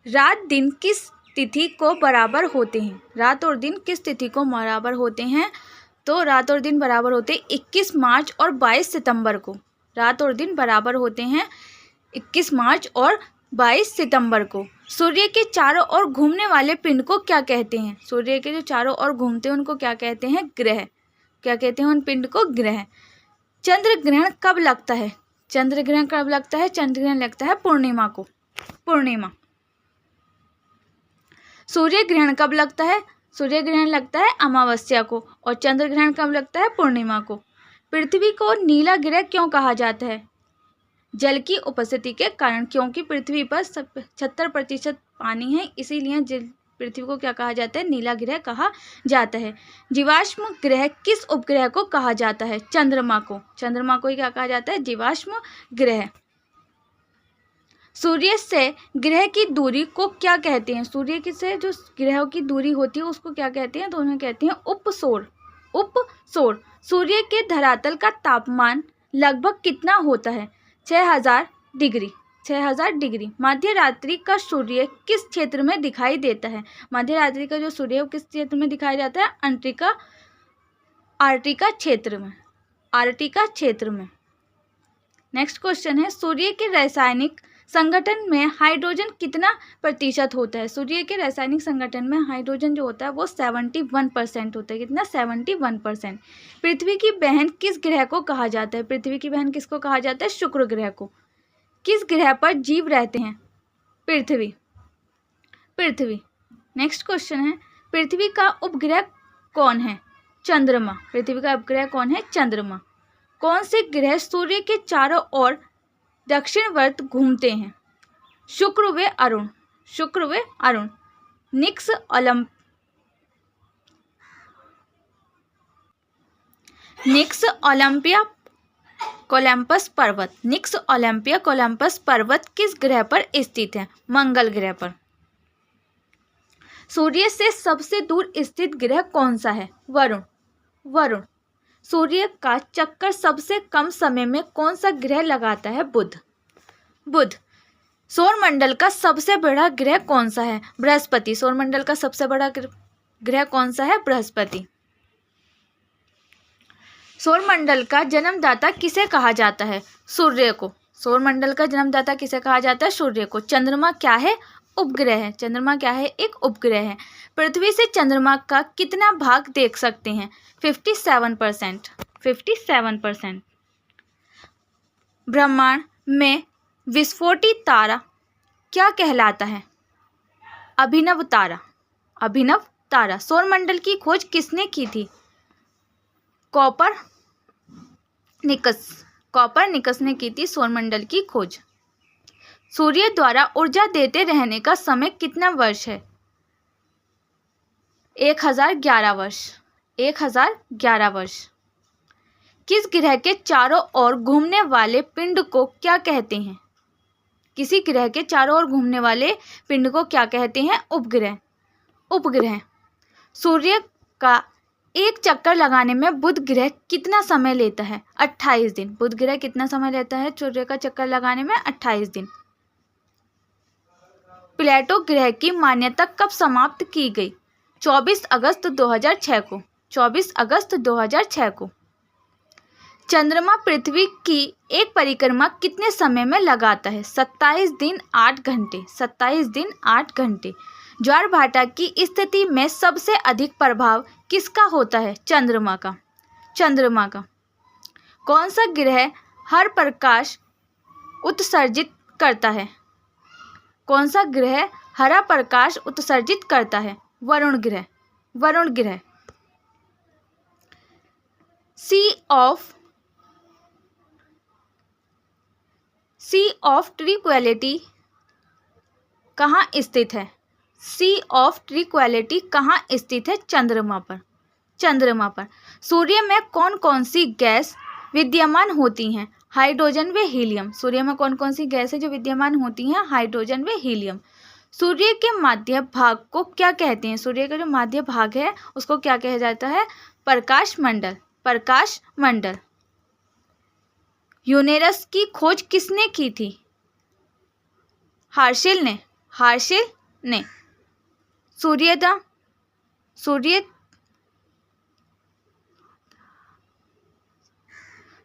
रात दिन किस तिथि को बराबर होते हैं? रात और दिन किस तिथि को बराबर होते हैं? तो रात और दिन बराबर होते हैं 21 मार्च और 22 सितंबर को। रात और दिन बराबर होते हैं 21 मार्च और 22 सितंबर को। सूर्य के चारों ओर घूमने वाले पिंड को क्या कहते हैं? सूर्य के जो चारों ओर घूमते हैं उनको क्या कहते हैं? ग्रह। क्या कहते हैं उन पिंड को? ग्रह। चंद्र ग्रहण कब लगता है? चंद्र ग्रहण कब लगता है? चंद्र ग्रहण लगता है पूर्णिमा को, पूर्णिमा। सूर्य ग्रहण कब लगता है? सूर्य ग्रहण लगता है अमावस्या को, और चंद्र ग्रहण कब लगता है? पूर्णिमा को। पृथ्वी को नीला ग्रह क्यों कहा जाता है? जल की उपस्थिति के कारण, क्योंकि पृथ्वी पर 70% पानी है, इसीलिए पृथ्वी को क्या कहा जाता है? नीला ग्रह कहा जाता है। जीवाश्म ग्रह किस उपग्रह को कहा जाता है? चंद्रमा को, चंद्रमा को ही क्या कहा जाता है? जीवाश्म ग्रह। सूर्य से ग्रह की दूरी को क्या कहते हैं? सूर्य की से जो ग्रहों की दूरी होती है उसको क्या कहते हैं? तो उन्हें कहते हैं उपसौर, उपसौर। सूर्य के धरातल का तापमान लगभग कितना होता है? 6000 डिग्री, 6000 डिग्री। मध्य रात्रि का सूर्य किस क्षेत्र में दिखाई देता है? मध्य रात्रि का जो सूर्य है वो किस क्षेत्र में दिखाई जाता है? आर्कटिका क्षेत्र में, आर्कटिका क्षेत्र में। नेक्स्ट क्वेश्चन है, सूर्य के रासायनिक संगठन में हाइड्रोजन कितना प्रतिशत होता है? सूर्य के रासायनिक संगठन में हाइड्रोजन जो होता है वो 71% होता है। कितना? 71%। पृथ्वी की बहन किस ग्रह को कहा जाता है? पृथ्वी की बहन किसको कहा जाता है? शुक्र ग्रह को। किस ग्रह पर जीव रहते हैं? पृथ्वी, पृथ्वी। नेक्स्ट क्वेश्चन है, पृथ्वी का उपग्रह कौन है? चंद्रमा। पृथ्वी का उपग्रह कौन है? चंद्रमा। कौन से ग्रह सूर्य के चारों ओर दक्षिणवर्त घूमते हैं? शुक्र व अरुण, शुक्र व अरुण। निक्स ओलंपिया कोलंबस पर्वत, निक्स ओलंपिया कोलंबस पर्वत किस ग्रह पर स्थित है? मंगल ग्रह पर। सूर्य से सबसे दूर स्थित ग्रह कौन सा है? वरुण, वरुण। सूर्य का चक्कर सबसे कम समय में कौन सा ग्रह लगाता है? बुध, बुध। सौरमंडल का सबसे बड़ा ग्रह कौन सा है? बृहस्पति। सौरमंडल का सबसे बड़ा ग्रह कौन सा है? बृहस्पति। सौरमंडल का जन्मदाता किसे कहा जाता है? सूर्य को। सौरमंडल का जन्मदाता किसे कहा जाता है? सूर्य को। चंद्रमा क्या है? उपग्रह है। चंद्रमा क्या है? एक उपग्रह है। पृथ्वी से चंद्रमा का कितना भाग देख सकते हैं? 57%, 57%। ब्रह्मांड में विस्फोटी तारा क्या कहलाता है? अभिनव तारा, अभिनव तारा। सौरमंडल की खोज किसने की थी? कॉपरनिकस ने की थी सौरमंडल की खोज। सूर्य द्वारा ऊर्जा देते रहने का समय कितना वर्ष है? 1011 वर्ष, 1011 वर्ष। किस ग्रह के चारों ओर घूमने वाले पिंड को क्या कहते हैं? किसी ग्रह के चारों ओर घूमने वाले पिंड को क्या कहते हैं? उपग्रह, उपग्रह। सूर्य का एक चक्कर लगाने में बुध ग्रह कितना समय लेता है? 28 दिन। बुध ग्रह कितना समय लेता है सूर्य का चक्कर लगाने में? 28 दिन। प्लेटो ग्रह की मान्यता कब समाप्त की गई? 24 अगस्त 2006 को, 24 अगस्त 2006 को। चंद्रमा पृथ्वी की एक परिक्रमा कितने समय में लगाता है? 27 दिन 8 घंटे, 27 दिन 8 घंटे। ज्वार भाटा की स्थिति में सबसे अधिक प्रभाव किसका होता है? चंद्रमा का, चंद्रमा का। कौन सा ग्रह हर प्रकाश उत्सर्जित करता है? कौन सा ग्रह हरा प्रकाश उत्सर्जित करता है? वरुण ग्रह, वरुण ग्रह। सी ऑफ ट्रैंक्विलिटी कहाँ स्थित है? सी ऑफ ट्रैंक्विलिटी कहाँ स्थित है? चंद्रमा पर, चंद्रमा पर। सूर्य में कौन कौन सी गैस विद्यमान होती हैं? हाइड्रोजन व हीलियम। सूर्य में कौन कौन सी गैस है जो विद्यमान होती हैं? हाइड्रोजन व हीलियम। सूर्य के माध्य भाग को क्या कहते हैं? सूर्य का जो माध्य भाग है उसको क्या कहा जाता है? प्रकाश मंडल, प्रकाश मंडल। यूरेनस की खोज किसने की थी? हर्शेल ने, हर्शेल ने।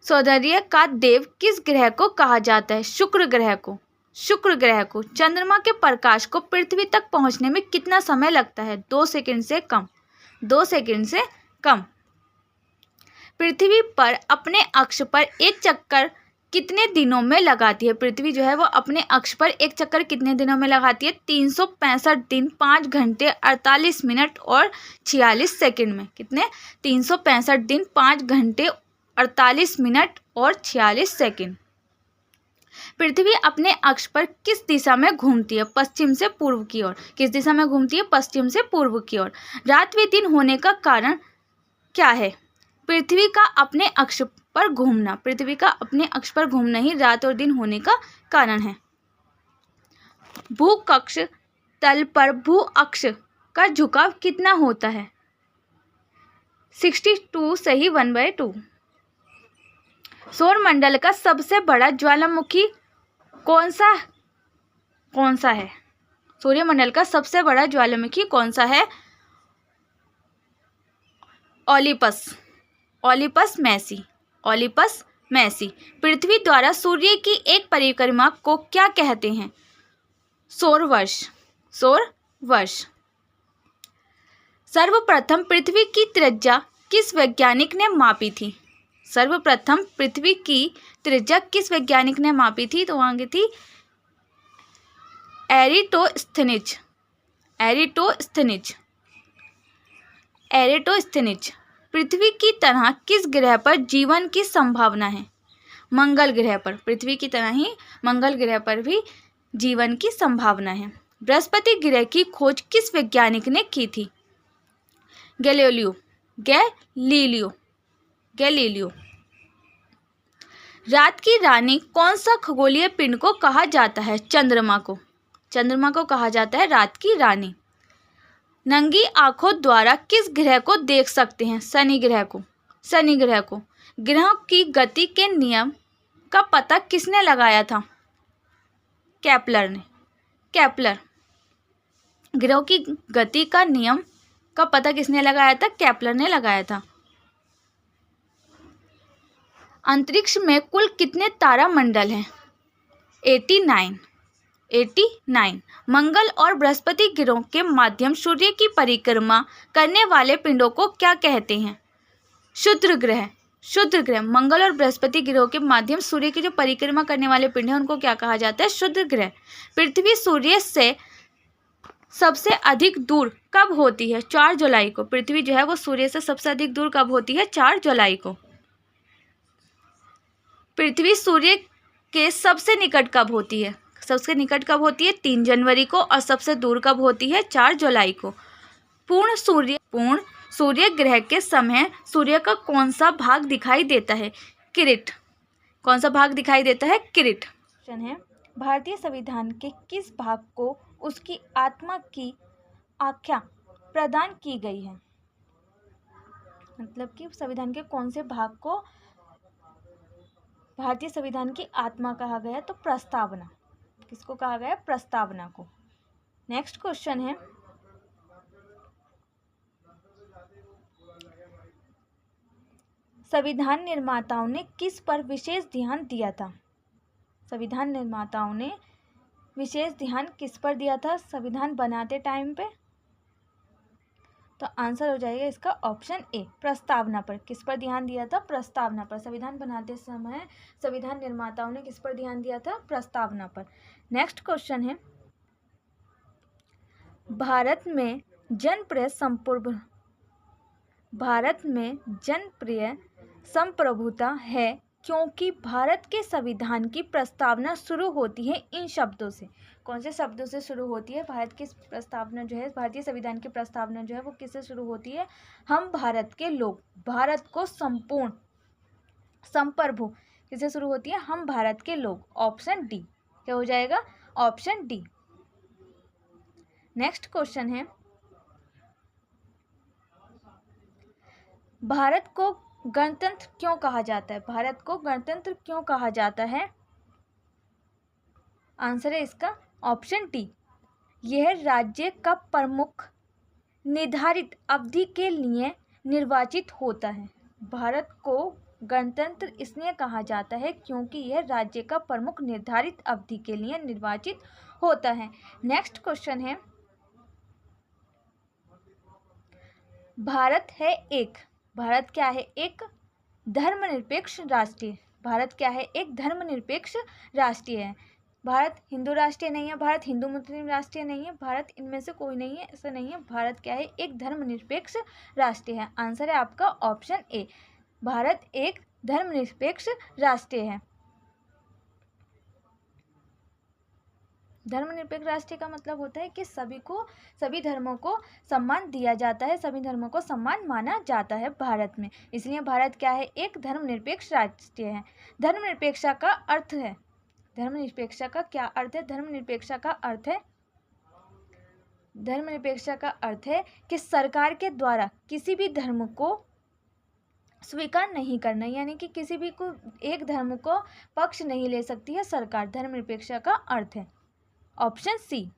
सौंदर्य का देव किस ग्रह को कहा जाता है? शुक्र ग्रह को, शुक्र ग्रह को। चंद्रमा के प्रकाश को पृथ्वी तक पहुंचने में कितना समय लगता है? 2 सेकंड से कम, 2 सेकंड से कम। पृथ्वी पर अपने अक्ष पर एक चक्कर कितने दिनों में लगाती है? पृथ्वी जो है वो अपने अक्ष पर एक चक्कर कितने दिनों में लगाती है? 365 दिन, 5 घंटे 48 मिनट और 46 सेकंड में। कितने? 365 दिन, 5 घंटे 48 मिनट और 46 सेकंड। पृथ्वी अपने अक्ष पर किस दिशा में घूमती है? पश्चिम से पूर्व की ओर। किस दिशा में घूमती है? पश्चिम से पूर्व की ओर। रात व दिन होने का कारण क्या है? पृथ्वी का अपने अक्ष पर घूमना। पृथ्वी का अपने अक्ष पर घूमना ही रात और दिन होने का कारण है। भूकक्ष तल पर भू अक्ष का झुकाव कितना होता है? 62 सही 1/2। सौरमंडल का सबसे बड़ा ज्वालामुखी कौन सा है? सूर्यमंडल का सबसे बड़ा ज्वालामुखी कौन सा है? ओलिपस मैसी। पृथ्वी द्वारा सूर्य की एक परिक्रमा को क्या कहते हैं? सौर वर्ष। सर्वप्रथम पृथ्वी की त्रिज्या किस वैज्ञानिक ने मापी थी? सर्वप्रथम पृथ्वी की त्रिज्या किस वैज्ञानिक ने मापी थी? तो वहां थी एरिटोस्थेनिज। पृथ्वी की तरह किस ग्रह पर जीवन की संभावना है? मंगल ग्रह पर। पृथ्वी की तरह ही मंगल ग्रह पर भी जीवन की संभावना है। बृहस्पति ग्रह की खोज किस वैज्ञानिक ने की थी? गैलीलियो। रात की रानी कौन सा खगोलीय पिंड को कहा जाता है? चंद्रमा को कहा जाता है रात की रानी। नंगी आंखों द्वारा किस ग्रह को देख सकते हैं? शनि ग्रह को। ग्रहों की गति के नियम का पता किसने लगाया था? केपलर। ग्रहों की गति का नियम का पता किसने लगाया था? केपलर ने लगाया था। अंतरिक्ष में कुल कितने तारामंडल हैं? 89। मंगल और बृहस्पति ग्रहों के माध्यम सूर्य की परिक्रमा करने वाले पिंडों को क्या कहते हैं? क्षुद्र ग्रह। मंगल और बृहस्पति ग्रहों के माध्यम सूर्य की जो परिक्रमा करने वाले पिंड हैं उनको क्या कहा जाता है? क्षुद्र ग्रह। पृथ्वी सूर्य से सबसे अधिक दूर कब होती है? 4 जुलाई को। पृथ्वी जो है वो सूर्य से सबसे अधिक दूर कब होती है? 4 जुलाई को। पृथ्वी सूर्य के सबसे निकट कब होती है? 3 जनवरी को। और सबसे दूर कब होती है? 4 जुलाई को। पूर्ण सूर्य ग्रह के समय सूर्य का कौन सा भाग दिखाई देता है? किरीट। कौन सा भाग दिखाई देता है? किरीट। क्वेश्चन है, भारतीय संविधान के किस भाग को उसकी आत्मा की आख्या प्रदान की गई है? मतलब कि संविधान के कौन से भाग को भारतीय संविधान की आत्मा कहा गया? तो प्रस्तावना। किसको कहा गया? प्रस्तावना को। नेक्स्ट क्वेश्चन है, संविधान निर्माताओं ने किस पर विशेष ध्यान दिया था? संविधान निर्माताओं ने विशेष ध्यान किस पर दिया था संविधान बनाते टाइम पे? तो आंसर हो जाएगा इसका ऑप्शन ए, प्रस्तावना पर। किस पर ध्यान दिया था? प्रस्तावना पर। संविधान बनाते समय संविधान निर्माताओं ने किस पर ध्यान दिया था? प्रस्तावना पर। नेक्स्ट क्वेश्चन है, भारत में जनप्रिय संप्रभुता है क्योंकि भारत के संविधान की प्रस्तावना शुरू होती है इन शब्दों से। कौन से शब्दों से शुरू होती है? भारतीय संविधान की प्रस्तावना जो है वो किससे शुरू होती है? हम भारत के लोग, भारत को संपूर्ण, संप्रभु। किससे शुरू होती है? हम भारत के लोग। Option D. क्या हो जाएगा? Option D. नेक्स्ट क्वेश्चन है, भारत को गणतंत्र क्यों कहा जाता है? भारत को गणतंत्र क्यों कहा जाता है? आंसर है इसका ऑप्शन डी। यह राज्य का प्रमुख निर्धारित अवधि के लिए निर्वाचित होता है। भारत को गणतंत्र इसलिए कहा जाता है क्योंकि यह राज्य का प्रमुख निर्धारित अवधि के लिए निर्वाचित होता है। नेक्स्ट क्वेश्चन है, भारत क्या है? एक धर्मनिरपेक्ष राष्ट्र। भारत क्या है? एक धर्मनिरपेक्ष राष्ट्र है। भारत हिंदू राष्ट्र नहीं है, भारत हिंदू मुस्लिम राष्ट्र नहीं है, भारत इनमें से कोई नहीं है, ऐसा नहीं है। भारत क्या है? एक धर्मनिरपेक्ष राष्ट्र है। आंसर है आपका ऑप्शन ए, भारत एक धर्मनिरपेक्ष राष्ट्र है। धर्मनिरपेक्ष राष्ट्र का मतलब होता है कि सभी धर्मों को सम्मान दिया जाता है, सभी धर्मों को सम्मान माना जाता है भारत में, इसलिए भारत क्या है? एक धर्मनिरपेक्ष राष्ट्र है। धर्मनिरपेक्षता का अर्थ है, धर्मनिरपेक्षता का क्या अर्थ है? धर्मनिरपेक्षता का अर्थ है कि सरकार के द्वारा किसी भी धर्म को स्वीकार नहीं करना, यानी कि किसी भी को एक धर्म को पक्ष नहीं ले सकती है सरकार। धर्मनिरपेक्षता का अर्थ है ऑप्शन सी।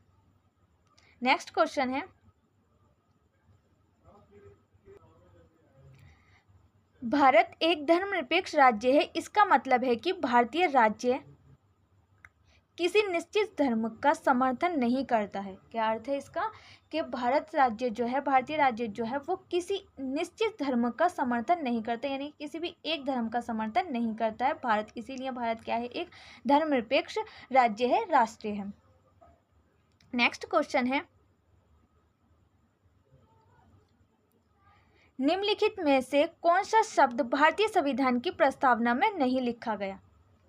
नेक्स्ट क्वेश्चन है, भारत एक धर्मनिरपेक्ष राज्य है, इसका मतलब है कि भारतीय राज्य किसी निश्चित धर्म का समर्थन नहीं करता है। क्या अर्थ है इसका? कि भारतीय राज्य जो है वो किसी निश्चित धर्म का समर्थन नहीं करता, यानी किसी भी एक धर्म का समर्थन नहीं करता है भारत, इसीलिए भारत क्या है? एक धर्मनिरपेक्ष राज्य है, राष्ट्र है। नेक्स्ट क्वेश्चन है, निम्नलिखित में से कौन सा शब्द भारतीय संविधान की प्रस्तावना में नहीं लिखा गया?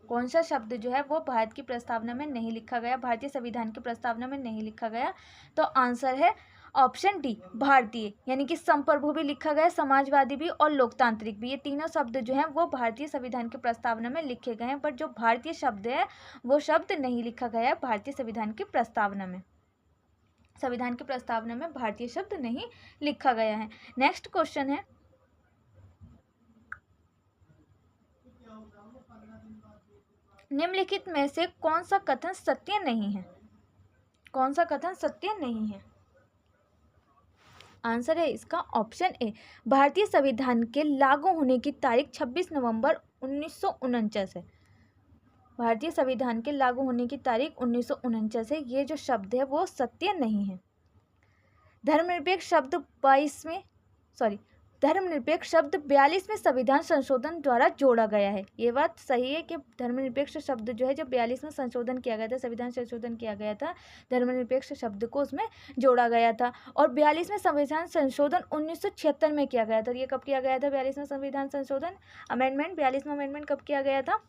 कौन सा शब्द जो है वो भारत की प्रस्तावना में नहीं लिखा गया, भारतीय संविधान की प्रस्तावना में नहीं लिखा गया? तो आंसर है ऑप्शन डी, भारतीय, यानी कि संप्रभु भी लिखा गया, समाजवादी भी और लोकतांत्रिक भी, ये तीनों शब्द जो हैं वो भारतीय संविधान की प्रस्तावना में लिखे गए हैं, बट जो भारतीय शब्द है वो शब्द नहीं लिखा गया है भारतीय संविधान की प्रस्तावना में। संविधान की प्रस्तावना में भारतीय शब्द नहीं लिखा गया है। नेक्स्ट क्वेश्चन है, निम्नलिखित में से कौन सा कथन सत्य नहीं है? कौन सा कथन सत्य नहीं है? आंसर है इसका ऑप्शन ए, भारतीय संविधान के लागू होने की तारीख 26 नवंबर 1949 है। भारतीय संविधान के लागू होने की तारीख 1949 है, ये जो शब्द है वो सत्य नहीं है। धर्मनिरपेक्ष शब्द 42वें संविधान संशोधन द्वारा जोड़ा गया है। ये बात सही है कि धर्मनिरपेक्ष शब्द जो है जब 42वें संशोधन किया गया था, संविधान संशोधन किया गया था, धर्मनिरपेक्ष शब्द को उसमें जोड़ा गया था। और 42वें संविधान संशोधन 1976 में किया गया था। ये कब किया गया था? 42वें संविधान संशोधन अमेंडमेंट, 42वां अमेंडमेंट कब किया गया था?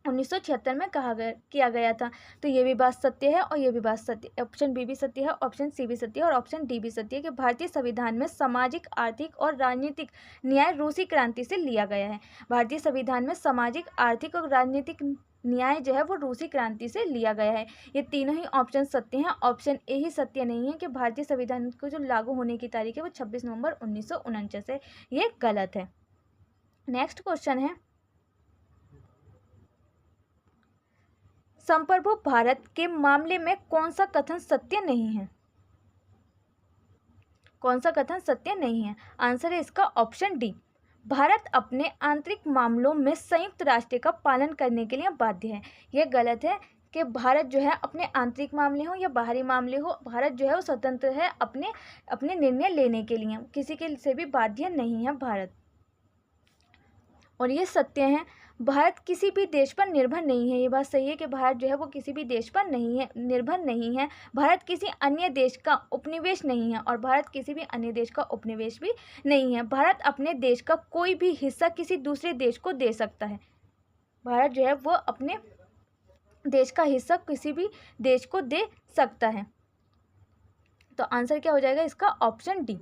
1976 में किया गया था। तो ये भी बात सत्य है और ये भी बात सत्य, ऑप्शन बी भी सत्य है, ऑप्शन सी भी सत्य है और ऑप्शन डी भी सत्य है कि भारतीय संविधान में सामाजिक, आर्थिक और राजनीतिक न्याय रूसी क्रांति से लिया गया है। भारतीय संविधान में सामाजिक, आर्थिक और राजनीतिक न्याय जो है वो रूसी क्रांति से लिया गया है। ये तीनों ही ऑप्शन सत्य हैं, ऑप्शन ए ही सत्य नहीं है कि भारतीय संविधान को जो लागू होने की तारीख है वो 26 नवंबर 1949 है, ये गलत है। नेक्स्ट क्वेश्चन है, संप्रभु भारत के मामले में कौन सा कथन सत्य नहीं है? कौन सा कथन सत्य नहीं है? आंसर है इसका ऑप्शन डी, भारत अपने आंतरिक मामलों में संयुक्त राष्ट्र का पालन करने के लिए बाध्य है। यह गलत है कि भारत जो है अपने आंतरिक मामले हो या बाहरी मामले हो, भारत जो है वो स्वतंत्र है अपने निर्णय लेने के लिए, किसी के से भी बाध्य नहीं है भारत। और ये सत्य है, भारत किसी भी देश पर निर्भर नहीं है। ये बात सही है कि भारत जो है वो किसी भी देश पर निर्भर नहीं है। भारत किसी अन्य देश का उपनिवेश नहीं है और भारत किसी भी अन्य देश का उपनिवेश भी नहीं है। भारत अपने देश का कोई भी हिस्सा किसी दूसरे देश को दे सकता है। भारत जो है वो अपने देश का हिस्सा किसी भी देश को दे सकता है। तो आंसर क्या हो जाएगा इसका? Option D.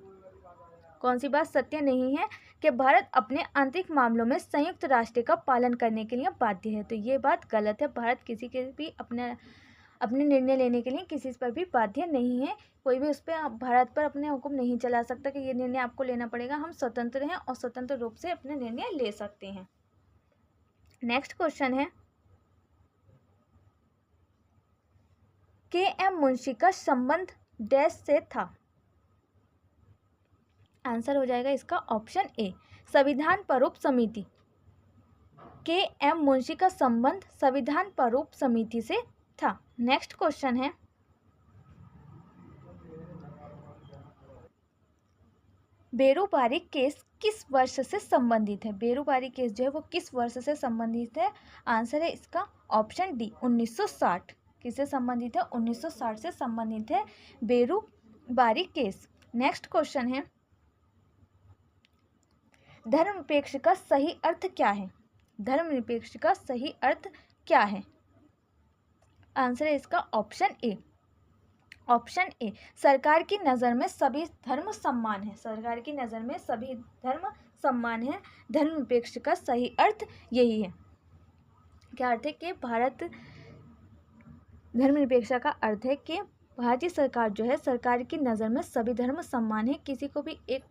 कौन सी बात सत्य नहीं है? कि भारत अपने आंतरिक मामलों में संयुक्त राष्ट्र का पालन करने के लिए बाध्य है। तो ये बात गलत है, भारत किसी के भी अपने निर्णय लेने के लिए किसी पर भी बाध्य नहीं है। कोई भी उस पर भारत पर अपने हुक्म नहीं चला सकता कि ये निर्णय आपको लेना पड़ेगा। हम स्वतंत्र हैं और स्वतंत्र रूप से अपने निर्णय ले सकते हैं। नेक्स्ट क्वेश्चन है, के.एम. मुंशी का संबंध डैश से था? आंसर हो जाएगा इसका ऑप्शन ए, संविधान प्रारूप समिति। के.एम. मुंशी का संबंध संविधान प्रारूप समिति से था। नेक्स्ट क्वेश्चन है, बेरू बारिक केस किस वर्ष से संबंधित है? बेरुबारी केस जो है वो किस वर्ष से संबंधित है? आंसर है इसका ऑप्शन डी 1960। किससे संबंधित है? 1960 से संबंधित है बेरुबारी केस। नेक्स्ट क्वेश्चन है, धर्मनिरपेक्ष का सही अर्थ क्या है? धर्मनिरपेक्ष का सही अर्थ क्या है? आंसर है इसका ऑप्शन ए। ऑप्शन ए, सरकार की नज़र में सभी धर्म समान है। सरकार की नज़र में सभी धर्म समान है। धर्मनिरपेक्ष का सही अर्थ यही है। क्या अर्थ है कि भारत धर्मनिरपेक्ष का अर्थ है कि भारतीय सरकार जो है, सरकार की नज़र में सभी धर्म समान है। किसी को भी एक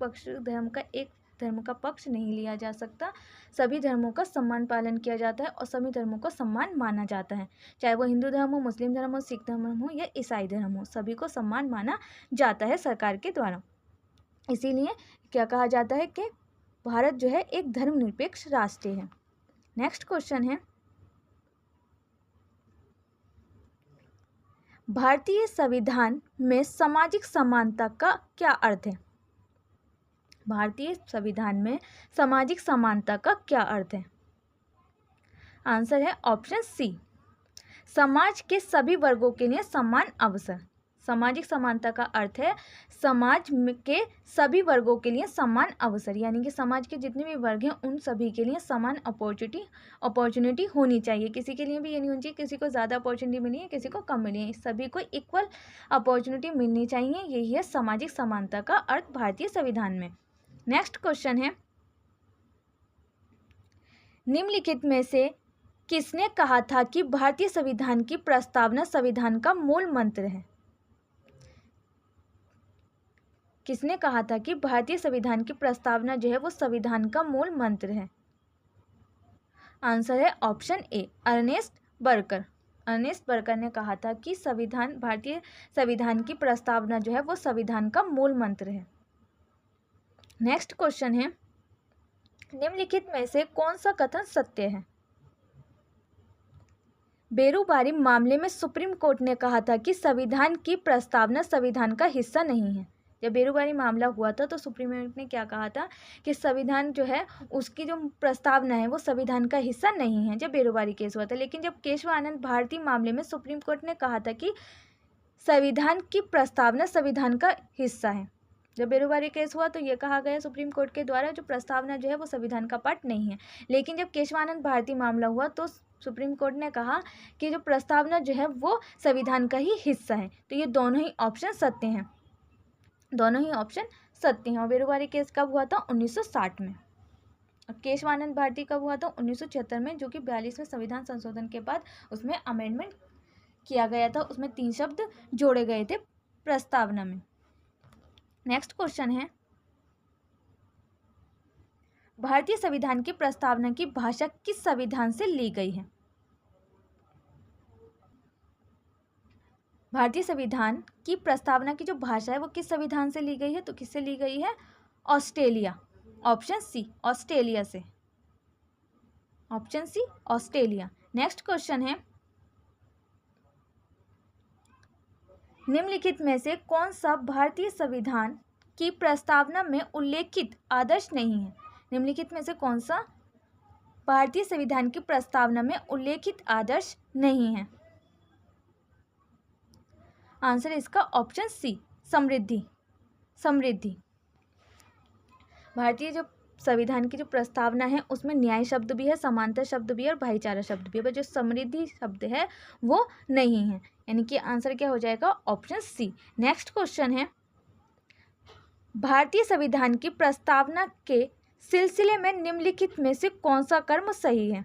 धर्म का पक्ष नहीं लिया जा सकता। सभी धर्मों का सम्मान पालन किया जाता है और सभी धर्मों को सम्मान माना जाता है, चाहे वो हिंदू धर्म हो, मुस्लिम धर्म हो, सिख धर्म हो या ईसाई धर्म हो, सभी को सम्मान माना जाता है सरकार के द्वारा। इसीलिए क्या कहा जाता है कि भारत जो है एक धर्मनिरपेक्ष राष्ट्र है। नेक्स्ट क्वेश्चन है, भारतीय संविधान में सामाजिक समानता का क्या अर्थ है? भारतीय संविधान में सामाजिक समानता का क्या अर्थ है? आंसर है ऑप्शन सी, समाज के सभी वर्गों के लिए समान अवसर। सामाजिक समानता का अर्थ है समाज के सभी वर्गों के लिए समान अवसर, यानी कि समाज के जितने भी वर्ग हैं उन सभी के लिए समान अपॉर्चुनिटी होनी चाहिए। किसी के लिए भी ये नहीं होनी चाहिए किसी को ज़्यादा अपॉर्चुनिटी मिली है, किसी को कम मिली है, सभी को इक्वल अपॉर्चुनिटी मिलनी चाहिए। यही है सामाजिक समानता का अर्थ भारतीय संविधान में। नेक्स्ट क्वेश्चन है, निम्नलिखित में से किसने कहा था कि भारतीय संविधान की प्रस्तावना संविधान का मूल मंत्र है? किसने कहा था कि भारतीय संविधान की प्रस्तावना जो है वो संविधान का मूल मंत्र है? आंसर है option A, Ernest Barker. Ernest Barker ने कहा था कि भारतीय संविधान की प्रस्तावना जो है वो संविधान का मूल मंत्र है। नेक्स्ट क्वेश्चन है, निम्नलिखित में से कौन सा कथन सत्य है? बेरुबारी मामले में सुप्रीम कोर्ट ने कहा था कि संविधान की प्रस्तावना संविधान का हिस्सा नहीं है। जब बेरुबारी मामला हुआ था तो सुप्रीम कोर्ट ने क्या कहा था कि संविधान जो है उसकी जो प्रस्तावना है वो संविधान का हिस्सा नहीं है, जब बेरुबारी केस हुआ था। लेकिन जब केशवानंद भारती मामले में सुप्रीम कोर्ट ने कहा था कि संविधान की प्रस्तावना संविधान का हिस्सा है। जब बेरुबारी केस हुआ तो ये कहा गया सुप्रीम कोर्ट के द्वारा जो प्रस्तावना जो है वो संविधान का पार्ट नहीं है। लेकिन जब केशवानंद भारती मामला हुआ तो सुप्रीम कोर्ट ने कहा कि जो प्रस्तावना जो है वो संविधान का ही हिस्सा है। तो ये दोनों ही ऑप्शन सत्य हैं, दोनों ही ऑप्शन सत्य हैं। और बेरुबारी केस कब हुआ था? 1960 में। और केशवानंद भारती कब हुआ था? 1976 में, जो कि 42वें संविधान संशोधन के बाद उसमें अमेंडमेंट किया गया था, उसमें 3 शब्द जोड़े गए थे प्रस्तावना में। नेक्स्ट क्वेश्चन है, भारतीय संविधान की प्रस्तावना की भाषा किस संविधान से ली गई है? भारतीय संविधान की प्रस्तावना की जो भाषा है वो किस संविधान से ली गई है? तो किससे ली गई है? ऑस्ट्रेलिया। ऑप्शन सी, ऑस्ट्रेलिया से। Option C, Australia. Next question है, निम्नलिखित में से कौन सा भारतीय संविधान की प्रस्तावना में उल्लेखित आदर्श नहीं है? निम्नलिखित में से कौन सा भारतीय संविधान की प्रस्तावना में उल्लेखित आदर्श नहीं है? आंसर इसका ऑप्शन सी, समृद्धि। समृद्धि। भारतीय जो संविधान की जो प्रस्तावना है उसमें न्याय शब्द भी है, समानता शब्द भी है और भाईचारा शब्द भी है, पर जो समृद्धि शब्द है वो नहीं है। यानी कि आंसर क्या हो जाएगा? Option C. नेक्स्ट क्वेश्चन है, भारतीय संविधान की प्रस्तावना के सिलसिले में निम्नलिखित में से कौन सा कर्म सही है?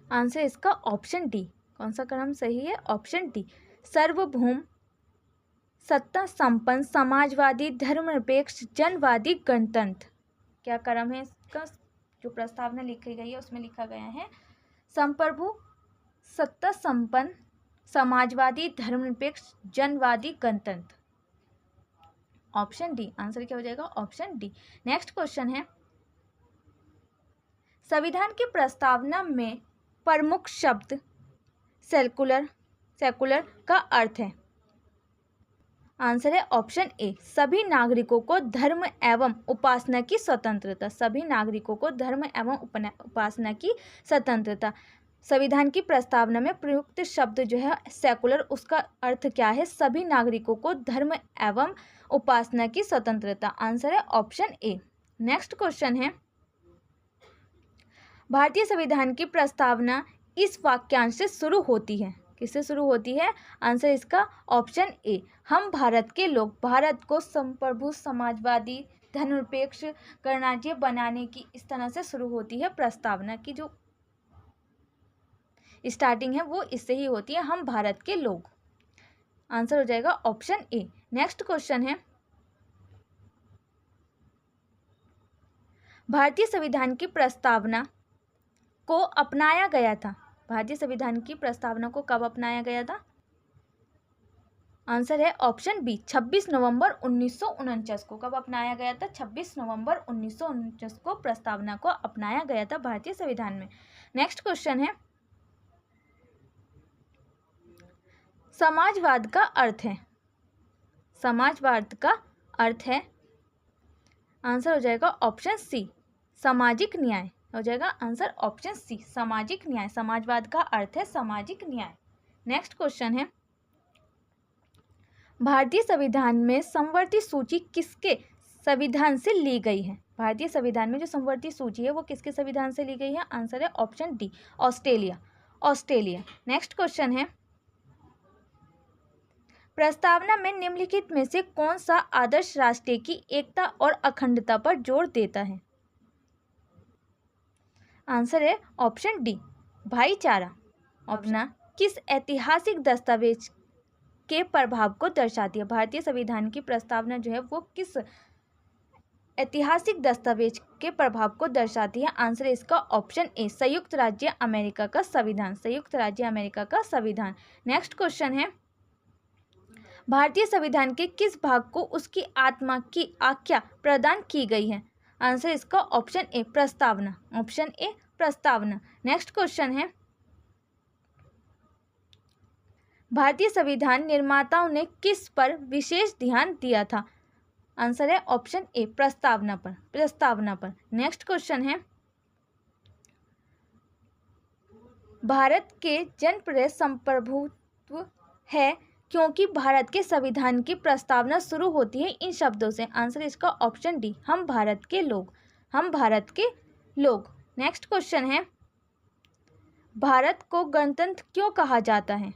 आंसर इसका ऑप्शन डी। कौन सा कर्म सही है? ऑप्शन डी, सार्वभौम सत्ता संपन्न समाजवादी धर्मनिरपेक्ष जनवादी गणतंत्र। क्या कर्म है इसका? जो प्रस्तावना लिखी गई है उसमें लिखा गया है संप्रभु सत्ता संपन्न समाजवादी धर्मनिरपेक्ष जनवादी गणतंत्र। Option D. आंसर क्या हो जाएगा? Option D. नेक्स्ट क्वेश्चन है, संविधान की प्रस्तावना में प्रमुख शब्द सेकुलर का अर्थ है? आंसर है ऑप्शन ए, सभी नागरिकों को धर्म एवं उपासना की स्वतंत्रता। सभी नागरिकों को धर्म एवं उपासना की स्वतंत्रता। संविधान की प्रस्तावना में प्रयुक्त शब्द जो है सेकुलर, उसका अर्थ क्या है? सभी नागरिकों को धर्म एवं उपासना की स्वतंत्रता। आंसर है ऑप्शन ए। नेक्स्ट क्वेश्चन है, भारतीय संविधान की प्रस्तावना इस वाक्यांश से शुरू होती है। किससे शुरू होती है? आंसर इसका ऑप्शन ए, हम भारत के लोग भारत को संप्रभु, समाजवादी, धर्मनिरपेक्ष गणराज्य बनाने की, इस तरह से शुरू होती है। प्रस्तावना की जो स्टार्टिंग है वो इससे ही होती है, हम भारत के लोग। आंसर हो जाएगा ऑप्शन ए। नेक्स्ट क्वेश्चन है, भारतीय संविधान की प्रस्तावना को अपनाया गया था। भारतीय संविधान की प्रस्तावना को कब अपनाया गया था? आंसर है ऑप्शन बी, 26 नवंबर 1949 को। कब अपनाया गया था? 26 नवंबर 1949 को प्रस्तावना को अपनाया गया था भारतीय संविधान में। नेक्स्ट क्वेश्चन है, समाजवाद का अर्थ है। समाजवाद का अर्थ है, आंसर हो जाएगा ऑप्शन सी, सामाजिक न्याय। हो जाएगा आंसर ऑप्शन सी, सामाजिक न्याय। समाजवाद का अर्थ है सामाजिक न्याय। नेक्स्ट क्वेश्चन है, भारतीय संविधान में समवर्ती सूची किसके संविधान से ली गई है? भारतीय संविधान में जो समवर्ती सूची है वो किसके संविधान से ली गई है? आंसर है option D, Australia. Australia. Next question है, प्रस्तावना में निम्नलिखित में से कौन सा आदर्श राष्ट्र की एकता और अखंडता पर जोर देता है? आंसर है ऑप्शन डी, भाईचारा। अपना किस ऐतिहासिक दस्तावेज के प्रभाव को दर्शाती है? भारतीय संविधान की प्रस्तावना जो है वो किस ऐतिहासिक दस्तावेज के प्रभाव को दर्शाती है? आंसर है इसका ऑप्शन ए, संयुक्त राज्य अमेरिका का संविधान। संयुक्त राज्य अमेरिका का संविधान। नेक्स्ट क्वेश्चन है, भारतीय संविधान के किस भाग को उसकी आत्मा की आख्या प्रदान की गई है? आंसर इसका ऑप्शन ए, प्रस्तावना। ऑप्शन ए, प्रस्तावना। नेक्स्ट क्वेश्चन है, भारतीय संविधान निर्माताओं ने किस पर विशेष ध्यान दिया था? आंसर है ऑप्शन ए, प्रस्तावना पर। प्रस्तावना पर। नेक्स्ट क्वेश्चन है, भारत के जनप्रिय संप्रभुत्व है क्योंकि भारत के संविधान की प्रस्तावना शुरू होती है इन शब्दों से। आंसर इसका ऑप्शन डी, हम भारत के लोग। हम भारत के लोग। नेक्स्ट क्वेश्चन है, भारत को गणतंत्र क्यों कहा जाता है?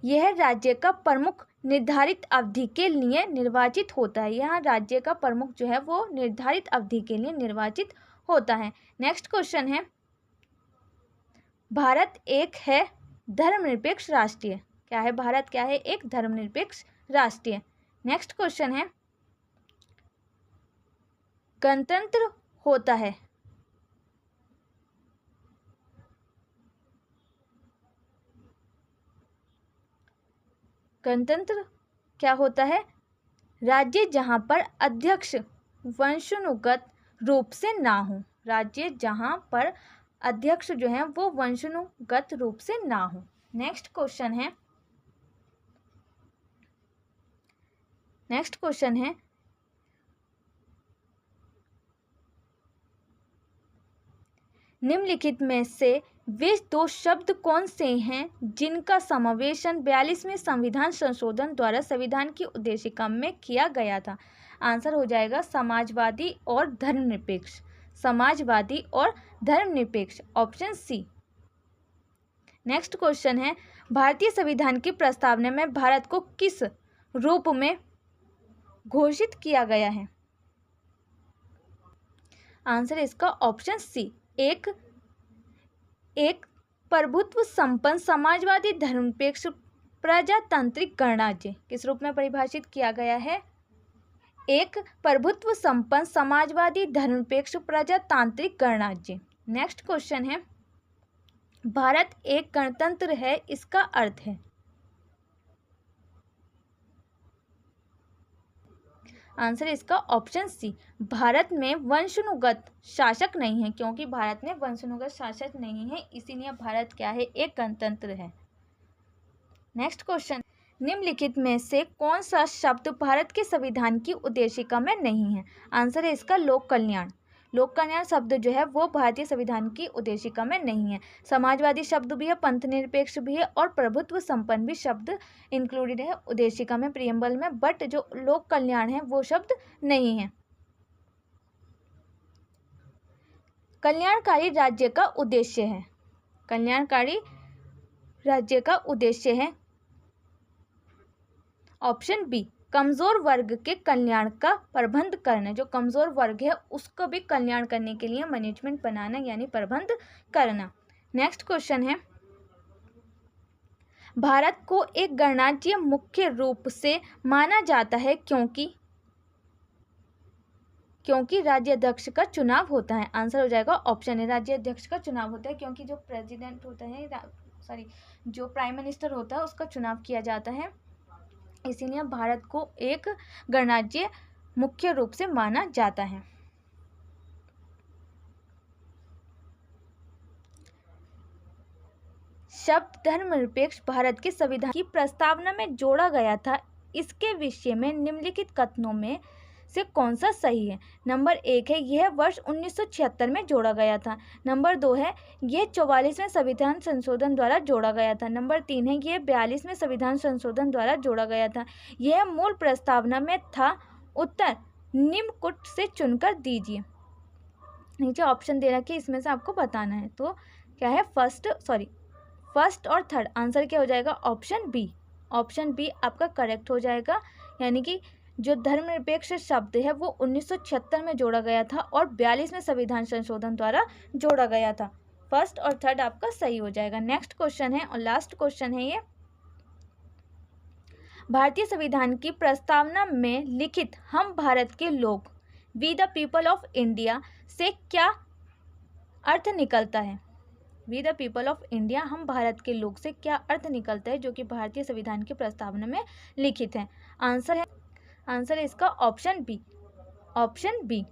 यह राज्य का प्रमुख निर्धारित अवधि के लिए निर्वाचित होता है। यहाँ राज्य का प्रमुख जो है वो निर्धारित अवधि के लिए निर्वाचित होता है। नेक्स्ट क्वेश्चन है, भारत एक है धर्मनिरपेक्ष राष्ट्र। क्या है? भारत क्या है? एक धर्मनिरपेक्ष राष्ट्र। नेक्स्ट क्वेश्चन है, गणतंत्र होता है। गणतंत्र क्या होता है? राज्य जहां पर अध्यक्ष वंशानुगत रूप से ना हो। राज्य जहां पर अध्यक्ष जो है वो वंशानुगत रूप से ना हो। नेक्स्ट क्वेश्चन है, नेक्स्ट क्वेश्चन है, निम्नलिखित में से वे दो शब्द कौन से हैं जिनका समावेशन 42वें संविधान संशोधन द्वारा संविधान की उद्देशिका में किया गया था? आंसर हो जाएगा समाजवादी और धर्मनिरपेक्ष। समाजवादी और धर्मनिरपेक्ष। Option C. नेक्स्ट क्वेश्चन है, भारतीय संविधान की प्रस्तावना में भारत को किस रूप में घोषित किया गया है? आंसर इसका ऑप्शन सी, एक प्रभुत्व संपन्न समाजवादी धर्मनिरपेक्ष प्रजातांत्रिक गणराज्य। किस रूप में परिभाषित किया गया है? एक प्रभुत्व संपन्न समाजवादी धर्मनिरपेक्ष प्रजातांत्रिक गणराज्य। नेक्स्ट क्वेश्चन है, भारत एक गणतंत्र है, इसका अर्थ है? आंसर इसका ऑप्शन सी, भारत में वंशानुगत शासक नहीं है। क्योंकि भारत में वंशानुगत शासक नहीं है इसीलिए भारत क्या है? एक गणतंत्र है। नेक्स्ट क्वेश्चन, निम्नलिखित में से कौन सा शब्द भारत के संविधान की उद्देशिका में नहीं है? आंसर है इसका लोक कल्याण। लोक कल्याण शब्द जो है वो भारतीय संविधान की उद्देशिका में नहीं है। समाजवादी शब्द भी है, पंथ निरपेक्ष भी है और प्रभुत्व संपन्न भी शब्द इंक्लूडेड है उद्देशिका में, प्रियम्बल में, बट जो लोक कल्याण है वो शब्द नहीं है। कल्याणकारी राज्य का उद्देश्य है, कल्याणकारी राज्य का उद्देश्य है ऑप्शन बी, कमजोर वर्ग के कल्याण का प्रबंध करना। जो कमजोर वर्ग है उसको भी कल्याण करने के लिए मैनेजमेंट बनाना यानी प्रबंध करना। नेक्स्ट क्वेश्चन है, भारत को एक गणराज्य मुख्य रूप से माना जाता है क्योंकि राज्याध्यक्ष का चुनाव होता है। आंसर हो जाएगा ऑप्शन ए, राज्याध्यक्ष का चुनाव होता है क्योंकि जो प्रेसिडेंट होता है जो प्राइम मिनिस्टर होता है उसका चुनाव किया जाता है, इसीलिए भारत को एक गणराज्य मुख्य रूप से माना जाता है। शब्द धर्मनिरपेक्ष भारत के संविधान की प्रस्तावना में जोड़ा गया था, इसके विषय में निम्नलिखित कथनों में से कौन सा सही है? नंबर 1 है यह वर्ष 1976 में जोड़ा गया था। नंबर 2 है यह 44वें संविधान संशोधन द्वारा जोड़ा गया था। नंबर 3 है यह 42वें संविधान संशोधन द्वारा जोड़ा गया था। यह मूल प्रस्तावना में था। उत्तर निम्न कुट से चुनकर दीजिए। नीचे ऑप्शन दे रखा है, इसमें से आपको बताना है। तो क्या है, फर्स्ट और थर्ड। आंसर क्या हो जाएगा? Option B. ऑप्शन बी आपका करेक्ट हो जाएगा, यानी कि जो धर्मनिरपेक्ष शब्द है वो 1976 में जोड़ा गया था और 42वें संविधान संशोधन द्वारा जोड़ा गया था। फर्स्ट और थर्ड आपका सही हो जाएगा। नेक्स्ट क्वेश्चन है और लास्ट क्वेश्चन है ये, भारतीय संविधान की प्रस्तावना में लिखित हम भारत के लोग we the people of India से क्या अर्थ निकलता है? We the people of India, हम भारत के लोग से क्या अर्थ निकलता है, जो कि भारतीय संविधान की प्रस्तावना में लिखित है? आंसर है इसका ऑप्शन बी। ऑप्शन बी,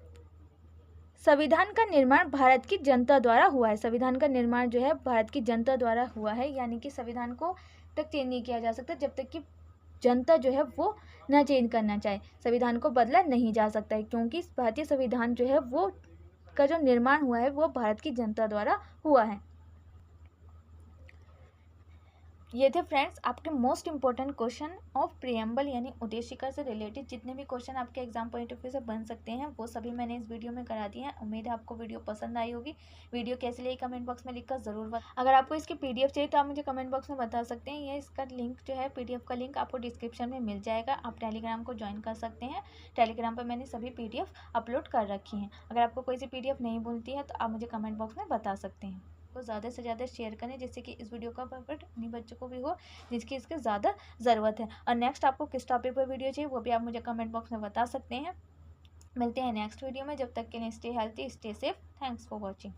संविधान का निर्माण भारत की जनता द्वारा हुआ है। संविधान का निर्माण जो है भारत की जनता द्वारा हुआ है, यानी कि संविधान को तक चेंज नहीं किया जा सकता जब तक कि जनता जो है वो ना चेंज करना चाहे। संविधान को बदला नहीं जा सकता है, क्योंकि भारतीय संविधान जो है वो का जो निर्माण हुआ है वो भारत की जनता द्वारा हुआ है। ये थे फ्रेंड्स आपके most important question of preamble यानी उद्देशिका से रिलेटेड। जितने भी क्वेश्चन आपके एग्जाम पॉइंट ऑफ व्यू से बन सकते हैं वो सभी मैंने इस वीडियो में करा दिए हैं। उम्मीद है आपको वीडियो पसंद आई होगी। वीडियो कैसी लगी कमेंट बॉक्स में लिखकर ज़रूर बता। अगर आपको इसकी PDF चाहिए तो आप मुझे कमेंट बॉक्स में बता सकते हैं। ये इसका लिंक जो है PDF का लिंक आपको डिस्क्रिप्शन में मिल जाएगा। आप टेलीग्राम को ज्वाइन कर सकते हैं। टेलीग्राम पर मैंने सभी PDF अपलोड कर रखी हैं। अगर आपको कोई सी PDF नहीं मिलती है तो आप मुझे कमेंट बॉक्स में बता सकते हैं। को ज़्यादा से ज़्यादा शेयर करें जिससे कि इस वीडियो का बेनिफिट उन्हीं बच्चों को भी हो जिसकी इसके ज़्यादा ज़रूरत है। और नेक्स्ट आपको किस टॉपिक पर वीडियो चाहिए वो भी आप मुझे कमेंट बॉक्स में बता सकते हैं। मिलते हैं नेक्स्ट वीडियो में, जब तक के लिए stay healthy, stay safe. Thanks for watching.